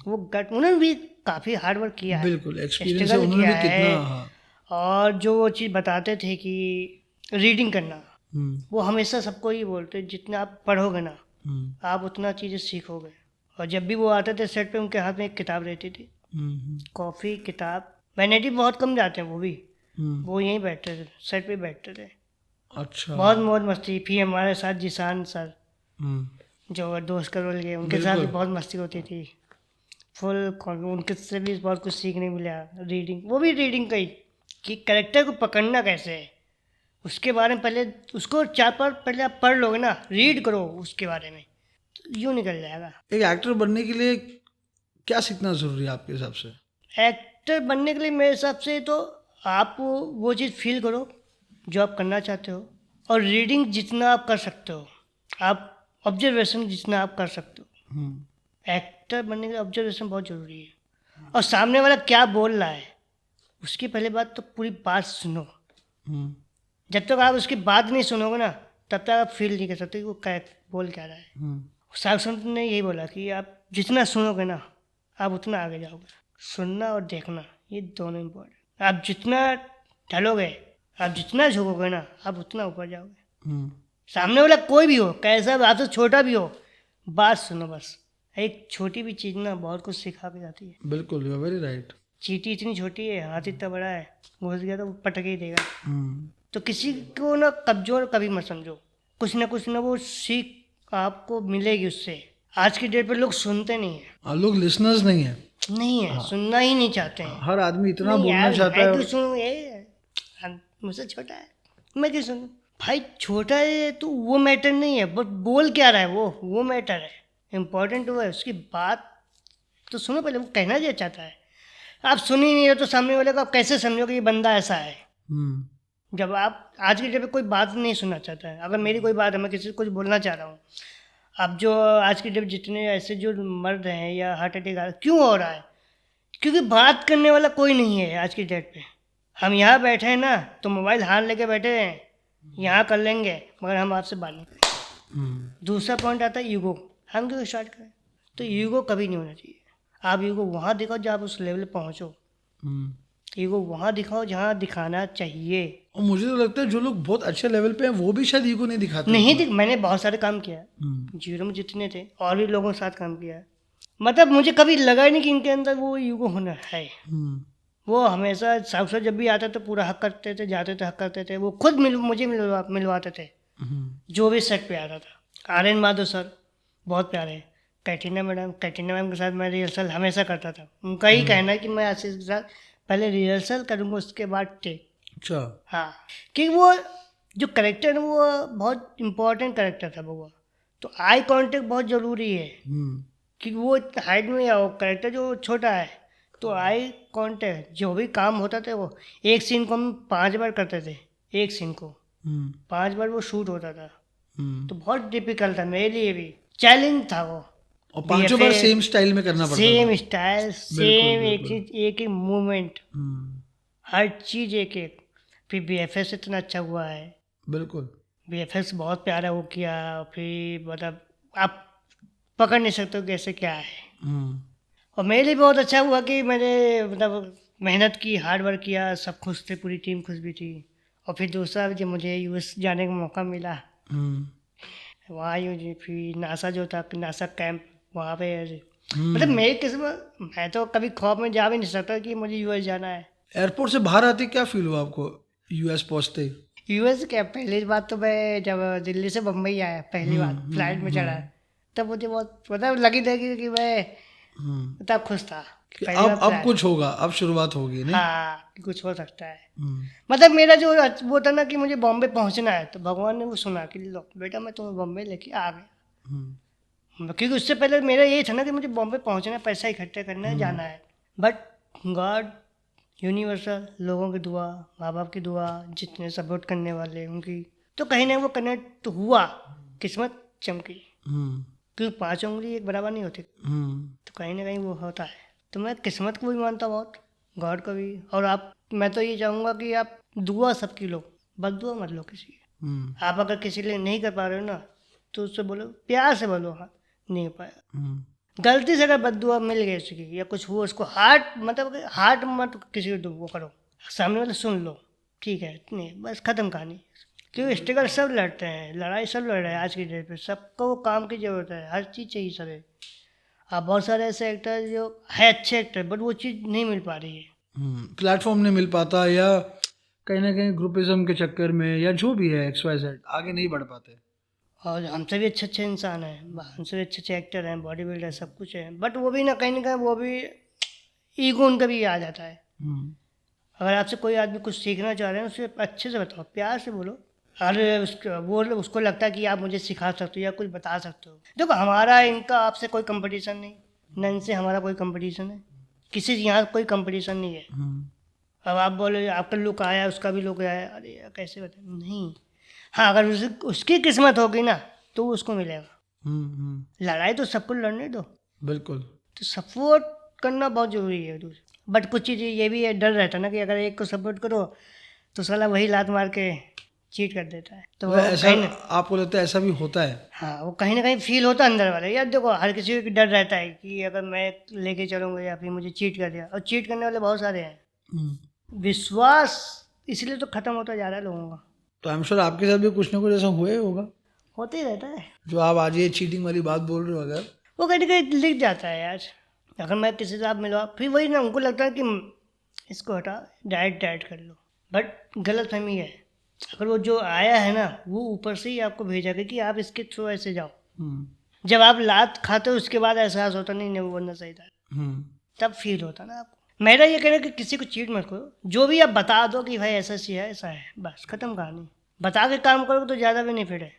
वो गट उन्होंने भी काफ़ी हार्ड वर्क किया है, बिल्कुल, एक्सपीरियंस है, स्ट्रगल उन्होंने किया भी कितना। है। हाँ, और जो वो चीज़ बताते थे कि रीडिंग करना, वो हमेशा सबको ही बोलते, जितना आप पढ़ोगे ना, आप उतना चीज़ें सीखोगे। और जब भी वो आते थे सेट पे, उनके हाथ में एक किताब रहती थी, कॉफ़ी, किताब। वैनिटी बहुत कम जाते हैं वो भी, वो यहीं बैठते थे, सेट पे बैठते थे। अच्छा, बहुत मौज मस्ती। फिर हमारे साथ जिसान सर, जो दोस्त का रोल किया, उनके साथ भी बहुत मस्ती होती थी, फुल। उनके से भी बहुत कुछ सीखने मिला। रीडिंग, वो भी रीडिंग का ही, कि कैरेक्टर को पकड़ना कैसे है, उसके बारे में पहले उसको 4 बार पहले आप पढ़ लोगे ना, रीड करो उसके बारे में, तो यूँ निकल जाएगा। एक एक्टर बनने के लिए क्या सीखना ज़रूरी है आपके हिसाब से? एक्टर बनने के लिए मेरे हिसाब से तो आप वो चीज़ फील करो जो आप करना चाहते हो, और रीडिंग जितना आप कर सकते हो, आप ऑब्जर्वेशन जितना आप कर सकते हो। एक्टर बनने के लिए ऑब्जर्वेशन बहुत ज़रूरी है, और सामने वाला क्या बोल रहा है उसकी पहले बात तो पूरी बात सुनो। जब तक आप उसकी बात नहीं सुनोगे ना, तब तक आप फील नहीं कर सकते कि वो क्या बोल क्या रहा है। साउथ ने यही बोला कि आप जितना सुनोगे ना, आप उतना आगे जाओगे। सुनना और देखना, ये दोनों इम्पोर्टेंट। आप जितना ढलोगे, आप जितना झुकोगे ना, आप उतना ऊपर जाओगे। सामने वाला कोई भी हो, कैसा भी, आपसे छोटा भी हो, बात सुनो बस। एक छोटी भी चीज़ ना बहुत कुछ सिखा के जाती है। बिल्कुल, यू आर वेरी राइट। चींटी इतनी छोटी है, हाथ इतना बड़ा है, घुस गया तो वो पटक ही देगा। तो किसी को ना कमजोर कभी मत समझो, कुछ ना वो सीख आपको मिलेगी उससे। आज की डेट पे लोग सुनते नहीं हैं। लोग लिसनर्स नहीं है। नहीं है, सुनना ही नहीं चाहते हैं। हर आदमी इतना नहीं बोलना यार, चाहता मैं है। क्यों सुनूं, ये मुझसे छोटा है, मैं क्यों सुनूं भाई? छोटा है तो वो मैटर नहीं है, बट बोल क्या रहा है वो मैटर है। इम्पोर्टेंट वो है, उसकी बात तो सुनो पहले, वो कहना क्या चाहता है। आप सुन ही नहीं हो तो सामने वाले को आप कैसे समझोगे ये बंदा ऐसा है? जब आप आज की डेट में कोई बात नहीं सुनना चाहता है, अगर मेरी कोई बात है, मैं किसी को कुछ बोलना चाह रहा हूँ, अब जो आज की डेट में जितने ऐसे जो मर रहे हैं या हार्ट अटैक क्यों हो रहा है? क्योंकि बात करने वाला कोई नहीं है आज की डेट पे। हम यहाँ बैठे हैं ना तो मोबाइल हाथ लेके बैठे हैं, यहाँ कर लेंगे मगर हम आपसे बात नहीं करेंगे। दूसरा पॉइंट आता है ईगो, हम क्यों स्टार्ट करें? तो ईगो कभी नहीं होना चाहिए। आप ईगो वहाँ दिखाओ जहाँ आप उस लेवल पे पहुँचो, ईगो वहाँ दिखाओ जहाँ दिखाना चाहिए। और मुझे तो लगता है जो लोग बहुत अच्छे लेवल पे हैं वो भी शायद ईगो नहीं दिखाते। नहीं मैंने बहुत सारे काम किया है, जीरो में जितने थे और भी लोगों के साथ काम किया है, मतलब मुझे कभी लगा ही नहीं कि इनके अंदर वो ईगो होना है। वो हमेशा साउथ जब भी आता तो पूरा हक करते थे, जाते थे हक करते थे, वो खुद मुझे मिलवाते थे जो भी सेट पे आता था। आर्यन माधव सर बहुत प्यारे, कैटरीना मैम के साथ मैं रिहर्सल हमेशा करता था। उनका ही कहना है कि मैं आशीष के साथ पहले रिहर्सल करूँगा उसके बाद टेक। अच्छा। हाँ, क्योंकि वो जो करेक्टर है वो बहुत इम्पोर्टेंट करेक्टर था वो, तो आई कांटेक्ट बहुत ज़रूरी है। क्योंकि वो हाइट में या वो करेक्टर जो छोटा है तो आई कांटेक्ट जो भी काम होता था वो एक सीन को हम 5 बार करते थे, एक सीन को 5 बार वो शूट होता था। तो बहुत डिफिकल्ट था मेरे लिए भी, चैलेंज था वो। और 5 बार सेम स्टाइल में करना पड़ता सेम था। स्टाइल, सेम एक चीज, एक एक मूवमेंट, हर चीज एक एक। फिर BFX इतना अच्छा हुआ है, बिल्कुल BFX बहुत प्यारा वो किया। फिर मतलब आप पकड़ नहीं सकते हो कैसे क्या है। और मेरे लिए बहुत अच्छा हुआ कि मैंने मतलब मेहनत की, हार्ड वर्क किया, सब खुश थे, पूरी टीम खुश भी थी। और फिर दूसरा जब मुझे US जाने का मौका मिला, वहाँ यूँ फिर नासा जो था, नासा कैंप, वहाँ पे मतलब मेरी किस्मत, मैं तो कभी ख्वाब में जा भी नहीं सकता कि मुझे US जाना है। एयरपोर्ट से बाहर आते क्या फील हुआ आपको US पहुंचते? US क्या, पहली बात तो मैं जब दिल्ली से बम्बई आया पहली बार फ्लाइट में चढ़ा, तब मुझे बहुत मतलब लगी थी कि मैं तब खुश था कि कि पहली बार अब flight- कुछ होगा, अब शुरुआत होगी नहीं? हाँ कि कुछ हो सकता है। मतलब मेरा जो वो था ना कि मुझे बॉम्बे पहुंचना है, तो भगवान ने वो सुना कि लो बेटा मैं तुम्हें बॉम्बे लेके आ गया। क्योंकि उससे पहले मेरा यही था ना कि मुझे बॉम्बे पहुंचना है, पैसा इकट्ठा करना है, जाना है। बट गॉड यूनिवर्सल, लोगों की दुआ, माँ बाप की दुआ, जितने सपोर्ट करने वाले उनकी, तो कहीं ना वो कनेक्ट हुआ, किस्मत चमकी। क्योंकि 5 उंगली एक बराबर नहीं होती, तो कहीं ना कहीं वो होता है। तो मैं किस्मत को भी मानता हूँ बहुत, गॉड को भी। और आप, मैं तो ये चाहूँगा कि आप दुआ सबकी लो, बस दुआ मत लो किसी की। आप अगर किसी लिए नहीं कर पा रहे हो ना तो उससे बोलो, प्यार से बोलो हाँ नहीं हो पाया। गलती से अगर बद्दुआ मिल गई उसकी या कुछ हुआ उसको, हार्ट मत किसी को वो करो, सामने वाले सुन लो, ठीक है नहीं, बस ख़त्म कहानी। क्योंकि स्ट्रगल सब लड़ते हैं, लड़ाई सब लड़ रहे हैं आज की डेट पे, सबको काम की ज़रूरत है, हर चीज़ चाहिए सर। आप बहुत सारे ऐसे एक्टर जो है अच्छे एक्टर, बट वो चीज़ नहीं मिल पा रही है। प्लेटफॉर्म नहीं मिल पाता, या कहीं ना कहीं ग्रुपिज्म के चक्कर में, या जो भी है XYZ आगे नहीं बढ़ पाते। और हमसे भी अच्छे इंसान हैं, हमसे भी अच्छे एक्टर हैं, बॉडी बिल्डर, सब कुछ है, बट वो भी ना कहीं वो भी ईगो उनका भी आ जाता है। अगर आपसे कोई आदमी कुछ सीखना चाह रहे हैं उसे अच्छे से बताओ, प्यार से बोलो। अरे उसको लगता है कि आप मुझे सिखा सकते हो या कुछ बता सकते हो। देखो हमारा इनका आपसे कोई कंपटीशन नहीं, न इनसे हमारा कोई कंपटीशन है, किसी यहाँ कोई कंपटीशन नहीं है। अब आप बोले आपका लुक आया, उसका भी लुक आया, अरे यार कैसे बता, नहीं। हाँ अगर उसकी किस्मत होगी ना तो उसको मिलेगा। लड़ाई तो सबको लड़ने दो, बिल्कुल। तो सपोर्ट करना बहुत ज़रूरी है दूसरे। बट कुछ चीज़ ये भी है, डर रहता है ना कि अगर एक को सपोर्ट करो तो साला वही लात मार के चीट कर देता है, तो वो ऐसा आपको लगता है ऐसा भी होता है? हाँ वो कहीं ना कहीं फील होता है अंदर वाले। यार देखो हर किसी को डर रहता है कि अगर मैं लेके चलूँगा या फिर मुझे चीट कर दिया, और चीट करने वाले बहुत सारे हैं। विश्वास इसलिए तो खत्म होता जा रहा है लोगों का। तो आई एम श्योर आपके साथ भी कुछ ना कुछ ऐसा हुआ ही होगा, होते ही रहता है। जो आप आज ये चीटिंग वाली बात बोल रहे हो, अगर वो कहीं ना कहीं लिख जाता है यार। अगर मैं किसी से आप मिलवा, फिर वही ना उनको लगता है कि इसको हटा डाइट कर लो, बट गलत फहमी है। अगर वो जो आया है ना वो ऊपर से ही आपको भेजा गया कि आप इसके थ्रू ऐसे जाओ। जब आप लात खाते हो उसके बाद एहसास होता नहीं वो बंदा सही था। तब फील होता ना आपको। मेरा ये कहना है कि किसी को चीट मत करो, जो भी आप बता दो कि भाई ऐसा सी है ऐसा है, बस खत्म कहानी। बता के काम करोगे तो ज़्यादा बेनिफिट है,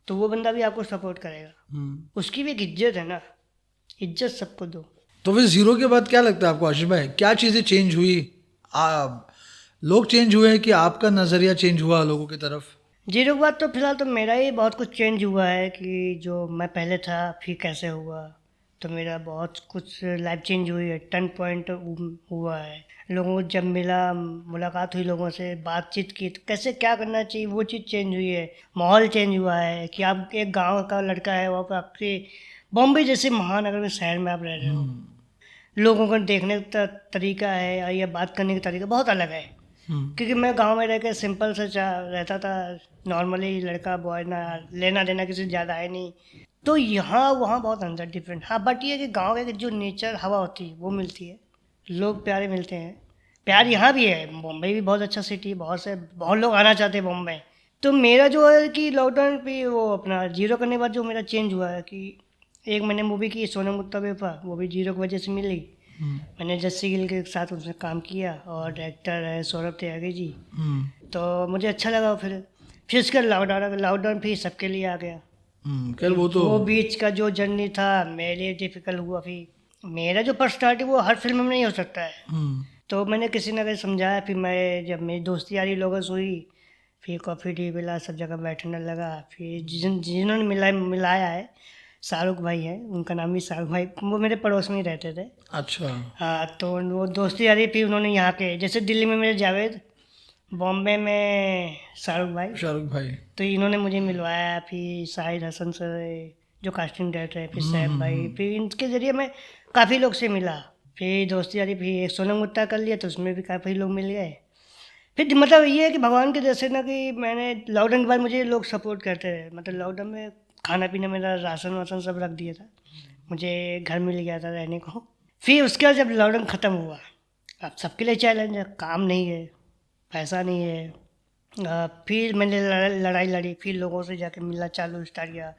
तो वो बंदा भी आपको सपोर्ट करेगा। उसकी भी एक इज्जत है ना, इज्जत सबको दो। तो फिर जीरो के बाद क्या लगता है आपको आशीष भाई, क्या चीज़ें चेंज हुई? लोग चेंज हुए कि आपका नज़रिया चेंज हुआ लोगों की तरफ? जीरो के बाद तो फिलहाल तो मेरा ही बहुत कुछ चेंज हुआ है कि जो मैं पहले था फिर कैसे हुआ, तो मेरा बहुत कुछ लाइफ चेंज हुई है, टर्न पॉइंट हुआ है। लोगों को जब मिला, मुलाकात हुई लोगों से, बातचीत की, तो कैसे क्या करना चाहिए वो चीज़ चेंज हुई है। माहौल चेंज हुआ है कि आप एक गांव का लड़का है, वहाँ पर आपके बॉम्बे जैसे महानगर में शहर में आप रह रहे हो, लोगों को देखने का तरीका है या बात करने का तरीका बहुत अलग है। क्योंकि मैं गांव में रह के सिंपल सा रहता था, नॉर्मली लड़का बॉय, ना लेना देना किसी से ज़्यादा है नहीं। तो यहाँ वहाँ बहुत अंदर डिफरेंट। हाँ, बट ये है कि गांव के जो नेचर हवा होती है वो मिलती है, लोग प्यारे मिलते हैं। प्यार यहाँ भी है, बॉम्बे भी बहुत अच्छा सिटी है, बहुत लोग आना चाहते हैं बॉम्बे। तो मेरा जो है कि लॉकडाउन पे वो अपना जीरो करने के बाद जो मेरा चेंज हुआ है कि एक मैंने मूवी की सोनम गुप्ता बेवफा, वो भी जीरो की वजह से मिली। मैंने जस्सी गिल के साथ उसने काम किया और डायरेक्टर है सौरभ त्यागी जी, तो मुझे अच्छा लगा। फिर उसका लॉकडाउन फिर सबके लिए आ गया। खैर वो बीच का जो जर्नी था मेरे लिए डिफिकल्ट हुआ। फिर मेरा जो पर्सनालिटी वो हर फिल्म में नहीं हो सकता है, तो मैंने किसी न किसी समझाया। फिर मैं जब मेरी दोस्ती यारी लोगों से हुई, फिर कॉफ़ी टी पिला, सब जगह बैठने लगा। फिर जिन्होंने मिलाया है शाहरुख भाई है, उनका नाम भी शाहरुख भाई, वो मेरे पड़ोस में ही रहते थे। अच्छा। हाँ, तो वो दोस्ती यारी फिर उन्होंने यहाँ के, जैसे दिल्ली में मेरे जावेद, बॉम्बे में शाहरुख भाई, तो इन्होंने मुझे मिलवाया। फिर शाहिद हसन सर जो कास्टिंग डायरेक्टर है, फिर सैफ भाई, फिर इनके ज़रिए मैं काफ़ी लोग से मिला। फिर दोस्ती यारी फिर एक सोनम गुप्ता कर लिया, तो उसमें भी काफ़ी लोग मिल गए। फिर मतलब ये है कि भगवान के जैसे ना कि मैंने लॉकडाउन के बाद मुझे लोग सपोर्ट करते रहे। मतलब लॉकडाउन में खाना पीना मेरा राशन वासन सब रख दिया था, मुझे घर मिल गया था रहने को। फिर उसके बाद जब लॉकडाउन ख़त्म हुआ, अब सबके लिए चैलेंज है, काम नहीं है, पैसा नहीं है। फिर मैंने लड़ाई लड़ी, फिर लोगों से जाके मिलना चालू स्टार्ट किया,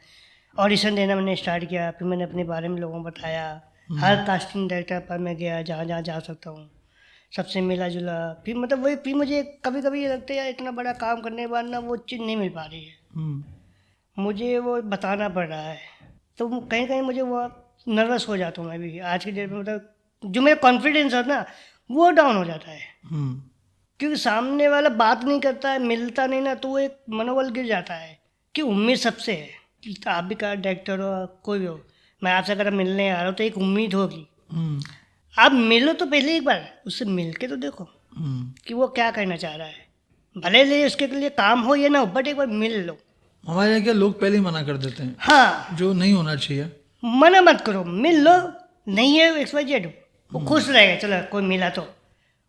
ऑडिशन देना मैंने स्टार्ट किया। फिर मैंने अपने बारे में लोगों को बताया, हर कास्टिंग डायरेक्टर पर मैं गया जहाँ जहाँ जा सकता हूँ, सबसे मिला जुला। फिर मतलब वही, फिर मुझे कभी कभी ये लगता है यार इतना बड़ा काम करने के बाद ना वो चीज़ नहीं मिल पा रही है, मुझे वो बताना पड़ रहा है। तो कहीं कहीं मुझे वो नर्वस हो जाता हूँ मैं भी आज की डेट में। मतलब जो मेरा कॉन्फिडेंस है ना वो डाउन हो जाता है, क्योंकि सामने वाला बात नहीं करता है, मिलता नहीं ना, तो वो एक मनोबल गिर जाता है। कि उम्मीद सबसे है कि आप भी का डायरेक्टर हो, कोई भी हो, मैं आपसे अगर मिलने आ रहा हूँ तो एक उम्मीद होगी। आप मिलो तो पहले एक बार उससे मिल के तो देखो कि वो क्या करना चाह रहा है, भले ले उसके लिए काम हो या ना हो, बट एक बार मिल लो। हमारे यहाँ क्या लोग पहले ही मना कर देते हैं, हाँ, जो नहीं होना चाहिए। मना मत करो, मिल लो। नहीं है XYZ, वो खुश रहेगा, चलो कोई मिला तो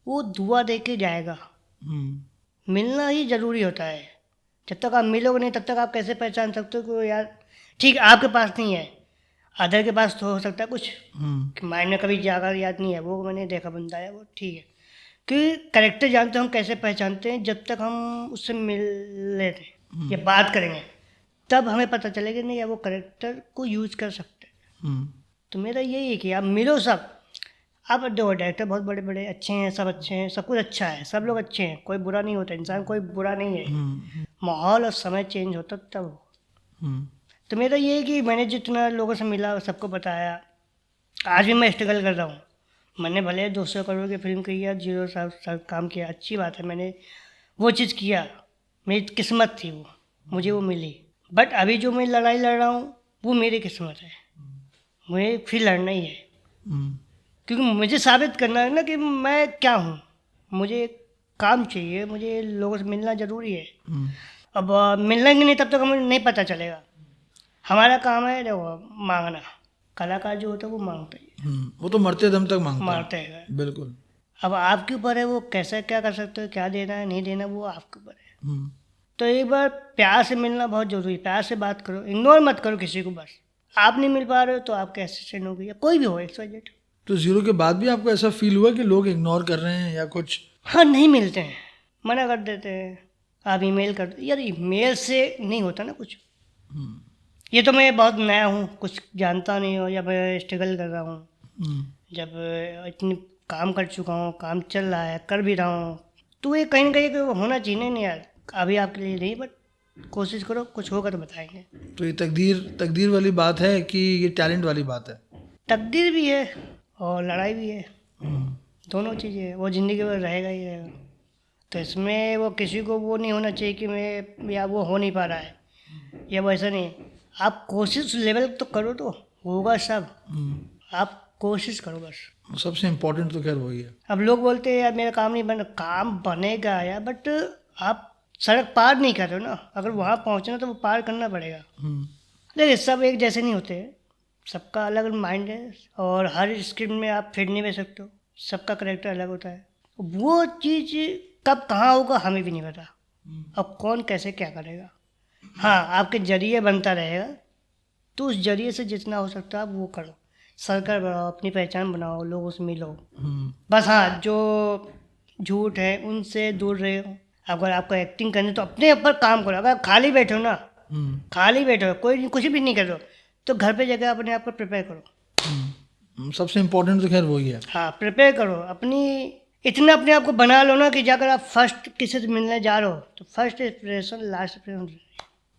वो दुआ दे के जाएगा। मिलना ही ज़रूरी होता है। जब तक आप मिलोगे नहीं तब तक आप कैसे पहचान सकते हो कि यार ठीक आपके पास नहीं है, अदर के पास तो हो सकता है कुछ कि मैंने कभी जाकर याद नहीं है, वो मैंने देखा बंदा है वो ठीक है। क्योंकि करेक्टर जानते हैं हम कैसे पहचानते हैं, जब तक हम उससे मिल लेते हैं या बात करेंगे तब हमें पता चलेगा नहीं यार वो करेक्टर को यूज़ कर सकते हैं। तो मेरा यही है कि आप मिलो सब। आप देखो डायरेक्टर बहुत बड़े बड़े अच्छे हैं, सब अच्छे हैं, सब कुछ अच्छा है, सब लोग अच्छे हैं, कोई बुरा नहीं होता, इंसान कोई बुरा नहीं है। माहौल और समय चेंज होता तब। तो मेरा ये है कि मैंने जितना लोगों से मिला सबको बताया। आज भी मैं स्ट्रगल कर रहा हूँ। मैंने भले 200 करोड़ की फिल्म की या जीरो साल काम किया, अच्छी बात है, मैंने वो चीज़ किया, मेरी किस्मत थी, वो मुझे वो मिली। बट अभी जो मैं लड़ाई लड़ रहा हूँ वो मेरी किस्मत है, मुझे फिर लड़ना ही है। क्योंकि मुझे साबित करना है ना कि मैं क्या हूँ, मुझे काम चाहिए, मुझे लोगों से मिलना ज़रूरी है। अब मिलेंगे नहीं तब तक हमें नहीं पता चलेगा। हमारा काम है देखो मांगना, कलाकार जो होता है वो मांगता है, वो तो मरते दम तक मारते हैं। बिल्कुल। अब आपके ऊपर है वो कैसे क्या कर सकते हो, क्या देना है नहीं देना वो आपके ऊपर है। तो एक बार प्यार से मिलना बहुत ज़रूरी है, प्यार से बात करो, इग्नोर मत करो किसी को। बस आप नहीं मिल पा रहे हो तो आपके असिस्टेंट होगी या कोई भी हो XYZ। तो जीरो के बाद भी आपको ऐसा फील हुआ कि लोग इग्नोर कर रहे हैं या कुछ? हाँ, नहीं मिलते हैं, मना कर देते हैं, आप ईमेल कर दो। यार ईमेल से नहीं होता ना कुछ। ये तो मैं बहुत नया हूँ, कुछ जानता नहीं हूँ या मैं स्ट्रगल कर रहा हूँ, जब इतनी काम कर चुका हूँ, काम चल रहा है, कर भी रहा हूँ, तो ये कहीं ना कहीं एक होना चाहिए नहीं यार, अभी आपके लिए नहीं, बट कोशिश करो, कुछ होगा तो बताएंगे। तो ये तकदीर वाली बात है कि ये टैलेंट वाली बात है? तकदीर भी है और लड़ाई भी है, दोनों चीज़ें है, वो ज़िंदगी में रहेगा ही रहेगा। तो इसमें वो किसी को वो नहीं होना चाहिए कि मैं या वो हो नहीं पा रहा है या वो ऐसा नहीं। आप कोशिश लेवल तो करो तो होगा सब, आप कोशिश करो बस। सबसे इम्पोर्टेंट तो खैर वही है। अब लोग बोलते हैं यार मेरा काम नहीं बन, काम बनेगा यार, बट आप सड़क पार नहीं कर रहे हो ना, अगर वहाँ पहुँचना तो वो पार करना पड़ेगा। देखिए सब एक जैसे नहीं होते, सबका अलग माइंड है और हर स्क्रिप्ट में आप फिट नहीं बैठ सकते हो, सबका करेक्टर अलग होता है। वो चीज़ कब कहाँ होगा हमें भी नहीं पता, अब कौन कैसे क्या करेगा। हाँ आपके जरिए बनता रहेगा, तो उस जरिए से जितना हो सकता है आप वो करो, सर्कल बनाओ, अपनी पहचान बनाओ, लोगों से मिलो। बस हाँ जो झूठ है उनसे दूर रहो। अगर आपको एक्टिंग करनी तो अपने ऊपर काम करो। अगर आप खाली बैठे हो ना, खाली बैठे हो, कोई कुछ भी नहीं कर रहे हो, तो घर पे जाकर अपने आप को प्रिपेयर करो। सबसे इम्पोर्टेंट तो खैर वही है। हाँ प्रिपेयर करो, अपनी इतना अपने आप को बना लो ना कि जाकर आप फर्स्ट किसी से मिलने जा रहे हो तो फर्स्ट इंप्रेशन लास्ट इंप्रेशन।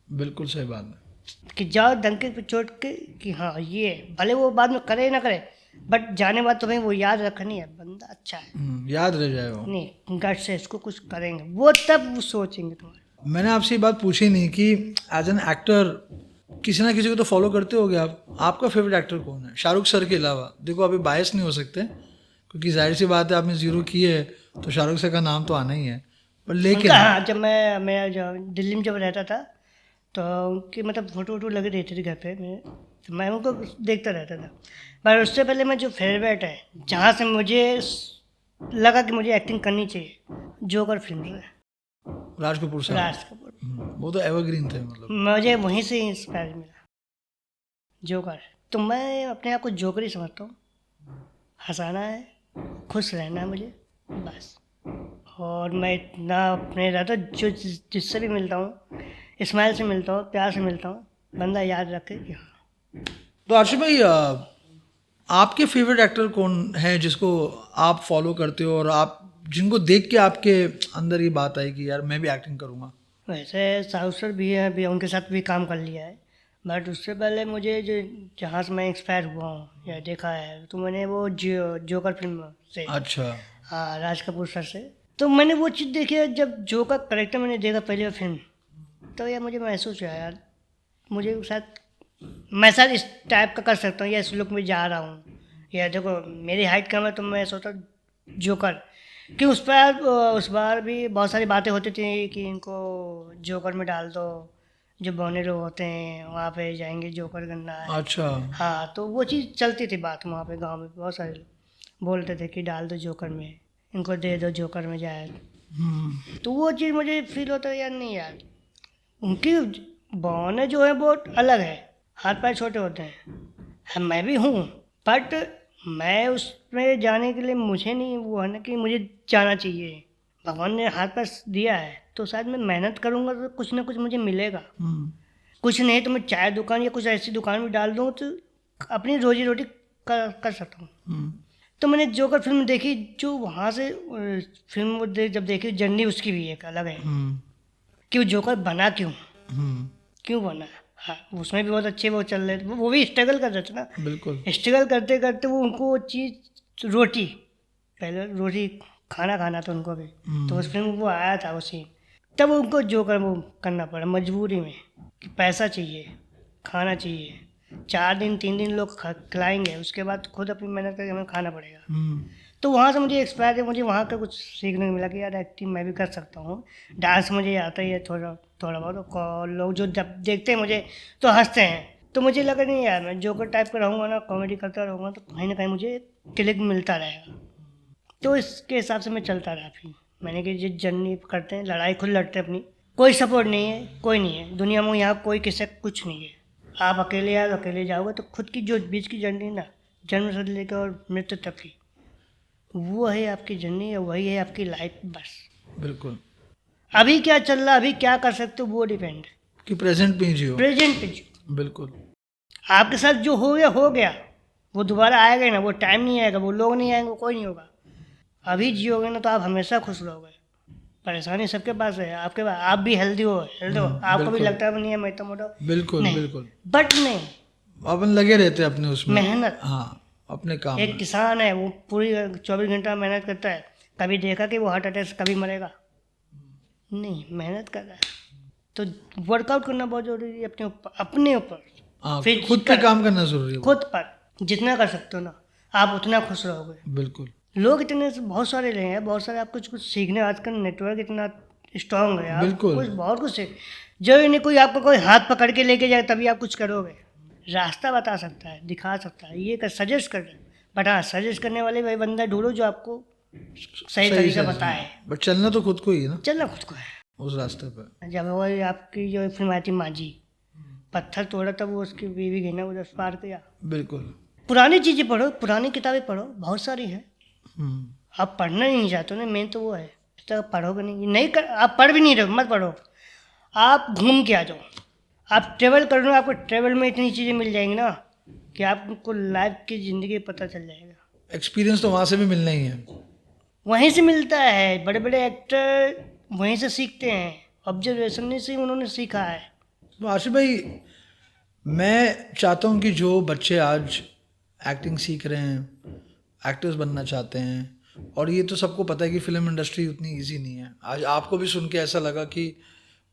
बिल्कुल सही बात है कि जाओ डंके पे चोट के कि हाँ ये भले वो बाद में करे ना करे, बट जाने बाद तुम्हें वो याद रखनी है, बंदा अच्छा है, याद रह जाए वो। नहीं गट से इसको कुछ करेंगे, वो तब वो सोचेंगे तुम्हारे। मैंने आपसे ये बात पूछी नहीं कि एज एन एक्टर किसी ना किसी को तो फॉलो करते होगे आप, आपका फेवरेट एक्टर कौन है शाहरुख सर के अलावा? देखो अभी बायस नहीं हो सकते क्योंकि जाहिर सी बात है आपने जीरो की है तो शाहरुख सर का नाम तो आना ही है, पर लेकिन हाँ जब मैं जब दिल्ली में जब रहता था तो उनकी मतलब फोटो वोटो लगी रहती थी घर पे, मैं उनको देखता रहता था। पर उससे पहले मैं जो फेवरेट है जहाँ से मुझे लगा कि मुझे एक्टिंग करनी चाहिए, जोकर फिल्म से राज कपूर साहब। राज कपूर, वो तो एवरग्रीन थे मतलब। मुझे वहीं से इंस्पायर मिला जोकर। तो मैं अपने आप को जोकर ही समझता हूँ, हंसाना है, खुश रहना है मुझे बस। और मैं इतना अपने ज़्यादा जो जिससे भी मिलता हूँ, स्माइल से मिलता हूँ, प्यार से मिलता हूँ, बंदा याद रखे कि हाँ। तो आशिफ भाई आपके फेवरेट एक्टर कौन है जिसको आप फॉलो करते हो और आप जिनको देख के आपके अंदर ये बात आई कि यार मैं भी एक्टिंग करूँगा? वैसे शाहरुख सर भी हैं, अभी उनके साथ भी काम कर लिया है, बट उससे पहले मुझे जो जहाँ से मैं इंस्पायर हुआ हूँ या देखा है तो मैंने वो जोकर फिल्म से, अच्छा। हाँ राज कपूर सर से, तो मैंने वो चीज़ देखी है। जब जोकर करेक्टर मैंने देखा पहले फिल्म, तो यार मुझे महसूस हुआ यार मुझे शायद मैं शायद इस टाइप का कर सकता हूँ या इस लुक में जा रहा हूँ, या देखो मेरी हाइट कम है तो मैं सोचता जोकर कि उस बार भी बहुत सारी बातें होती थी कि इनको जोकर में डाल दो, जो बौने लोग होते हैं वहाँ पे जाएंगे जोकर करना है। अच्छा। हाँ तो वो चीज़ चलती थी बात वहाँ पे, गांव में बहुत सारे लोग बोलते थे कि डाल दो जोकर में, इनको दे दो जोकर में जाए। तो वो चीज़ मुझे फील होता है यार नहीं यार, उनकी बौने जो है बहुत अलग है, हाथ पैर छोटे होते हैं, मैं भी हूँ, बट मैं उसमें जाने के लिए मुझे नहीं वो है ना कि मुझे जाना चाहिए। भगवान ने हाथ पैर दिया है तो शायद मैं मेहनत करूँगा तो कुछ ना कुछ मुझे मिलेगा, कुछ नहीं तो मैं चाय दुकान या कुछ ऐसी दुकान में डाल दूँ तो अपनी रोजी रोटी कर सकता हूँ। तो मैंने जोकर फिल्म देखी, जो वहाँ से फिल्म जब देखी जर्नी उसकी भी एक अलग है कि वो जोकर बना क्यों बना। हाँ उसमें भी बहुत अच्छे वो चल रहे थे, वो भी स्ट्रगल कर रहे थे ना, बिल्कुल। स्ट्रगल करते करते वो उनको वो चीज़ रोटी, पहले रोटी खाना था उनको भी, तो उस फिल्म वो आया था उसी, तब उनको जोकर वो करना पड़ा मजबूरी में कि पैसा चाहिए, खाना चाहिए, 4 दिन 3 दिन लोग खिलाएंगे, उसके बाद खुद अपनी मेहनत करके हमें खाना पड़ेगा। तो वहाँ से मुझे एक्सपायर है, मुझे वहाँ का कुछ सीखने को मिला कि यार एक्टिंग मैं भी कर सकता हूँ, डांस मुझे आता ही है थोड़ा बहुत, तो लोग जो जब देखते हैं मुझे तो हंसते हैं, तो मुझे लगा नहीं यार मैं जोकर टाइप का रहूँगा ना, कॉमेडी करता रहूँगा तो कहीं ना कहीं मुझे क्लिक मिलता रहेगा। तो इसके हिसाब से मैं चलता रहा। फिर मैंने कि जिस जर्नी करते हैं लड़ाई खुद लड़ते हैं अपनी, कोई सपोर्ट नहीं है, कोई नहीं है दुनिया में, यहाँ कोई किसी कुछ नहीं है, आप अकेले आए अकेले जाओगे, तो खुद की जो बीच की जर्नी ना, जन्म से लेकर और मृत्यु तक की, वो है आपकी जर्नी, वही है आपकी लाइफ बस। बिल्कुल। अभी क्या चल रहा, अभी क्या कर सकते हो वो डिपेंड कि प्रेजेंट पे जियो। प्रेजेंट पे जियो। बिल्कुल। आपके साथ जो हो गया वो दोबारा आएगा ही ना, वो टाइम नहीं आएगा, वो लोग नहीं आएंगे, कोई नहीं होगा। अभी जियोगे ना तो आप हमेशा खुश रहोगे। परेशानी सबके पास है, आपके पास, आप भी हेल्दी हो, आपको भी बिल्कुल। लगता है नहीं है मैं तो मोटा, बिल्कुल नहीं। बिल्कुल। बट नहीं, अपन लगे रहते हैं अपने उसमें, मेहनत। हाँ, अपने काम एक में। किसान है, वो पूरी 24 घंटा मेहनत करता है, कभी देखा कि वो हार्ट अटैक से कभी मरेगा नहीं, मेहनत कर रहा है। तो वर्कआउट करना बहुत जरूरी है अपने ऊपर हाँ, फिर खुद पे काम करना जरूरी है। खुद पर जितना कर सकते हो ना, आप उतना खुश रहोगे। बिल्कुल। लोग इतने बहुत सारे रहे हैं, बहुत सारे, आप कुछ कुछ सीखने, आजकल नेटवर्क इतना स्ट्रांग है, आप बिल्कुल। कुछ बहुत कुछ सीख, जो नहीं कोई आपको कोई हाथ पकड़ के लेके जाए तभी आप कुछ करोगे। रास्ता बता सकता है, दिखा सकता है, ये कर सजेस्ट कर रहे हैं, बट हाँ सजेस्ट करने वाले वही बंदा ढूंढो जो आपको सही तरीका बताए। बट चलना तो खुद को ही है ना, चलना खुद को है। उस रास्ते पे। जब वो आपकी जो फिल्म आई थी मांझी, पत्थर तोड़ा तब वो उसकी बीवी गई ना, उधर पार किया। बिल्कुल। पुरानी चीज़ें पढ़ो, पुरानी किताबें पढ़ो, बहुत सारी हैं। हम्म। आप पढ़ना ही नहीं चाहते हो ना, मेन तो वो है। तो पढ़ोगे नहीं आप पढ़ भी नहीं रहे हो, मत पढ़ो, आप घूम के आ जाओ, आप ट्रेवल कर लो, आपको ट्रेवल में इतनी चीज़ें मिल जाएंगी ना कि आपको लाइफ की ज़िंदगी पता चल जाएगा। एक्सपीरियंस तो वहाँ से भी मिलना ही है। वहीं से मिलता है, बड़े बड़े एक्टर वहीं से सीखते हैं, ऑब्जर्वेशन से उन्होंने सीखा है। तो आशिफ भाई, मैं चाहता हूँ कि जो बच्चे आज एक्टिंग सीख रहे हैं, एक्टर्स बनना चाहते हैं, और ये तो सबको पता है कि फिल्म इंडस्ट्री उतनी इजी नहीं है। आज आपको भी सुन के ऐसा लगा कि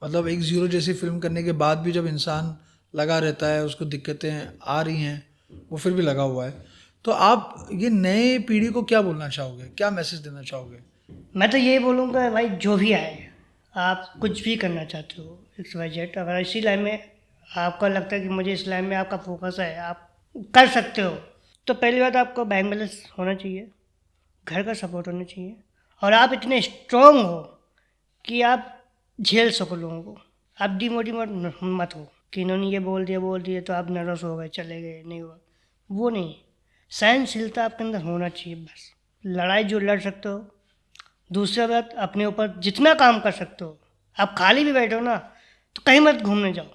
मतलब एक ज़ीरो जैसी फिल्म करने के बाद भी जब इंसान लगा रहता है, उसको दिक्कतें आ रही हैं, वो फिर भी लगा हुआ है। तो आप ये नए पीढ़ी को क्या बोलना चाहोगे, क्या मैसेज देना चाहोगे? मैं तो ये बोलूँगा भाई, जो भी आए, आप कुछ भी करना चाहते हो XYZ, अगर इसी लाइन में आपको लगता है कि मुझे इस लाइन में आपका फोकस है, आप कर सकते हो, तो पहली बात आपको बैंक बैलेंस होना चाहिए, घर का सपोर्ट होना चाहिए, और आप इतने स्ट्रॉन्ग हो कि आप झेल सको लोगों को। आप डिमोटिवेट मत हो कि इन्होंने ये बोल दिया तो आप नर्वस हो गए, चले गए, नहीं हुआ, वो नहीं। सहनशीलता आपके अंदर होना चाहिए बस। लड़ाई जो लड़ सकते हो। दूसरा बात, अपने ऊपर जितना काम कर सकते हो। आप खाली भी बैठो ना तो कहीं मत घूमने जाओ,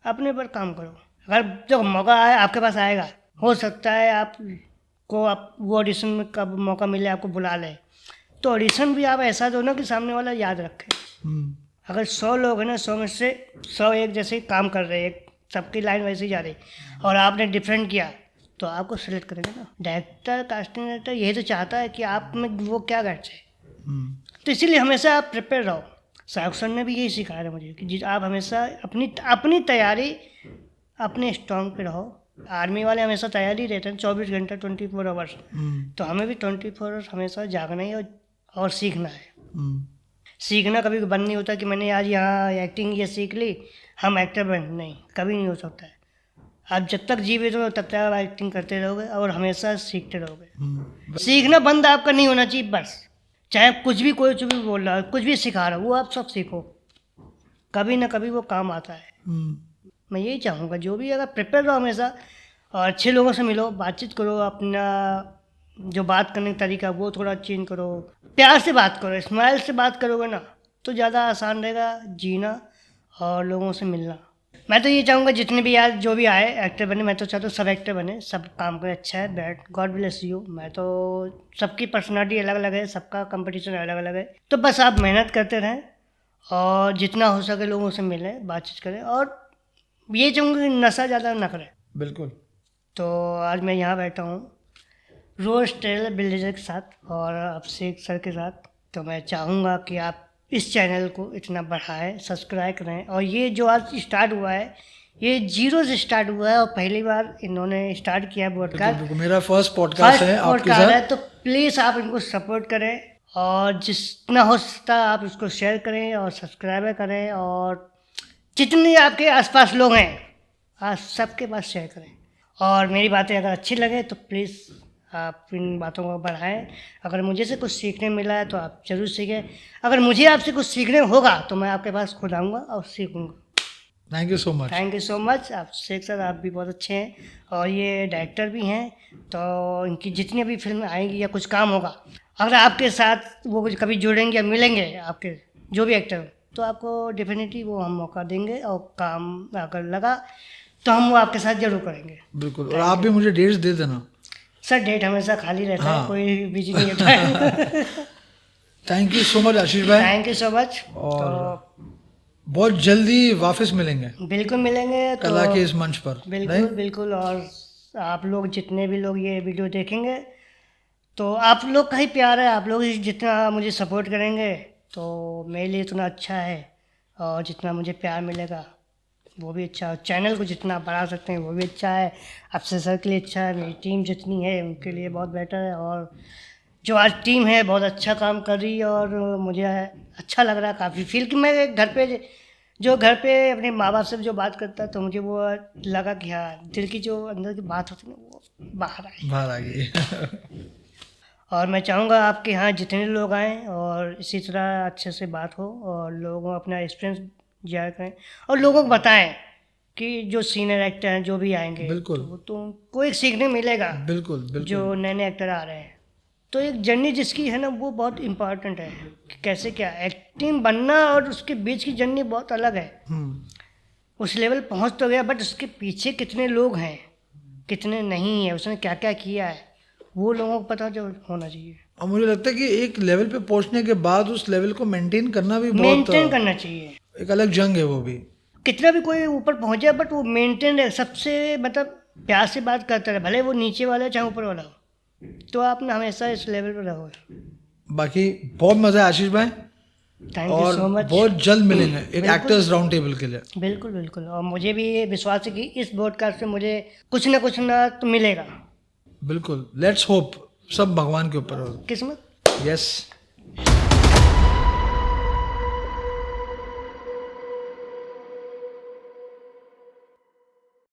अपने ऊपर काम करो। अगर जब मौका आए आपके पास आएगा, हो सकता है आपको आप वो ऑडिशन में कब मौका मिले आपको बुला ले, तो ऑडिशन भी आप ऐसा दो ना कि सामने वाला याद रखे। अगर 100 लोग हैं ना, 100 में से 100 एक जैसे काम कर रहे हैं, सबकी लाइन वैसे ही जा रही, और आपने डिफरेंट किया तो आपको सेलेक्ट करेंगे ना। डायरेक्टर, कास्टिंग डायरेक्टर यही तो चाहता है कि आप में वो क्या गट्स है। तो इसीलिए हमेशा आप प्रिपेयर रहो। शाहरुख सर ने भी यही सिखाया था मुझे कि आप हमेशा अपनी तैयारी अपने स्ट्रॉन्ग पे रहो। आर्मी वाले हमेशा तैयारी रहते हैं 24 घंटा 24 आवर्स, तो हमें भी 24 आवर्स हमेशा जागना है और सीखना है। सीखना कभी बंद नहीं होता कि मैंने आज यहाँ एक्टिंग ये सीख ली, हम एक्टर बन, नहीं, कभी नहीं हो सकता है। आप जब तक जीवित हो तब तक आप एक्टिंग करते रहोगे और हमेशा सीखते रहोगे। सीखना बंद आपका नहीं होना चाहिए बस। चाहे कुछ भी कोई भी बोल रहा है, कुछ भी सिखा रहा है, वो आप सब सीखो, कभी ना कभी वो काम आता है। मैं यही चाहूँगा, जो भी अगर प्रिपेयर रहो हमेशा, और अच्छे लोगों से मिलो, बातचीत करो, अपना जो बात करने का तरीका वो थोड़ा चेंज करो, प्यार से बात करो, स्माइल से बात करोगे ना तो ज़्यादा आसान रहेगा जीना और लोगों से मिलना। मैं तो ये चाहूँगा जितने भी यार जो भी आए एक्टर बने, मैं तो चाहता हूँ सब एक्टर बने, सब काम करें, अच्छा है, बैट गॉड ब्लेस यू। मैं तो सबकी पर्सनालिटी अलग अलग है, सबका कंपटीशन अलग अलग है, तो बस आप मेहनत करते रहें और जितना हो सके लोगों से मिलें, बातचीत करें, और ये चाहूँगा कि नशा ज़्यादा ना करें। बिल्कुल। तो आज मैं यहाँ बैठा हूँ रोज ट्रेलर बिल्डर के साथ और अभिषेक सर के साथ, तो मैं चाहूँगा कि आप इस चैनल को इतना बढ़ाएं, सब्सक्राइब करें। और ये जो आज स्टार्ट हुआ है, ये 0 से स्टार्ट हुआ है और पहली बार इन्होंने स्टार्ट किया है पॉडकास्ट। मेरा फर्स्ट पॉडकास्ट है आपके साथ है, तो प्लीज़ आप इनको सपोर्ट करें और जितना हो सकता है आप इसको शेयर करें और सब्सक्राइब करें, और जितने आपके आसपास लोग हैं आप सबके पास शेयर करें। और मेरी बातें अगर अच्छी लगे तो प्लीज़ आप इन बातों को बढ़ाएं। अगर मुझे से कुछ सीखने मिला है तो आप ज़रूर सीखें। अगर मुझे आपसे कुछ सीखने होगा तो मैं आपके पास खुद आऊँगा और सीखूँगा। Thank you so much. Thank you so much. आप शेख सर, आप भी बहुत अच्छे हैं और ये डायरेक्टर भी हैं, तो इनकी जितनी भी फिल्म आएंगी या कुछ काम होगा, अगर आपके साथ वो कुछ कभी जुड़ेंगे या मिलेंगे आपके जो भी एक्टर, तो आपको डेफिनेटली वो हम मौका देंगे, और काम अगर लगा तो हम वो आपके साथ जरूर करेंगे। बिल्कुल। और आप भी मुझे डेट्स दे देना। सर डेट हमेशा खाली रहता हाँ। है, कोई बिजी नहीं होता है। थैंक यू सो मच आशीष भाई, थैंक यू सो मच। और तो बहुत जल्दी वापस मिलेंगे बिल्कुल मिलेंगे। तो कला के इस मंच पर। बिल्कुल नहीं? बिल्कुल। और आप लोग जितने भी लोग ये वीडियो देखेंगे, तो आप लोग का ही प्यार है, आप लोग जितना मुझे सपोर्ट करेंगे तो मेरे लिए उतना अच्छा है, और जितना मुझे प्यार मिलेगा वो भी अच्छा है। चैनल को जितना बढ़ा सकते हैं वो भी अच्छा है, आपसे सर के लिए अच्छा है, मेरी टीम जितनी है उनके लिए बहुत बेटर है। और जो आज टीम है बहुत अच्छा काम कर रही है, और मुझे अच्छा लग रहा है काफ़ी फील कि मैं घर पे अपने माँ बाप से जो बात करता तो मुझे वो लगा कि हाँ, दिल की जो अंदर की बात होती है ना वो बाहर आ गई। और मैं चाहूँगा आपके यहाँ जितने लोग आएँ और इसी तरह अच्छे से बात हो, और लोगों अपना एक्सपीरियंस शेयर करें, और लोगों को बताएं कि जो सीनियर एक्टर हैं जो भी आएंगे बिल्कुल। तो उनको एक सीखने मिलेगा। बिल्कुल बिल्कुल। जो नए नए एक्टर आ रहे हैं, तो एक जर्नी जिसकी है ना वो बहुत इम्पॉर्टेंट है कि कैसे क्या एक्टिंग बनना, और उसके बीच की जर्नी बहुत अलग है। उस लेवल पहुंच तो गया, बट उसके पीछे कितने लोग हैं, कितने नहीं है, उसने क्या क्या किया है, वो लोगों को पता जो होना चाहिए। और मुझे लगता है कि एक लेवल पे पहुंचने के बाद उस लेवल को मेंटेन करना भी बहुत मेंटेन करना चाहिए। एक अलग जंग है वो भी। कितना भी कोई ऊपर पहुंच जाए, बट वो मेंटेन रहे, सबसे मतलब प्यार से बात करता रहे, भले वो नीचे वाला चाहे ऊपर वाला हो, तो आप ना हमेशा इस लेवल पर रहो। बाकी बहुत मजा है आशीष भाई, थैंक यू और सो मच। बहुत जल्द मिलेंगे एक बिल्कुल। एक्टर्स राउंड टेबल के लिए। बिल्कुल बिल्कुल। और मुझे भी ये विश्वास है कि इस पॉडकास्ट से मुझे कुछ ना तो मिलेगा। बिल्कुल, लेट्स होप सब भगवान के ऊपर हो। किस्मत। यस।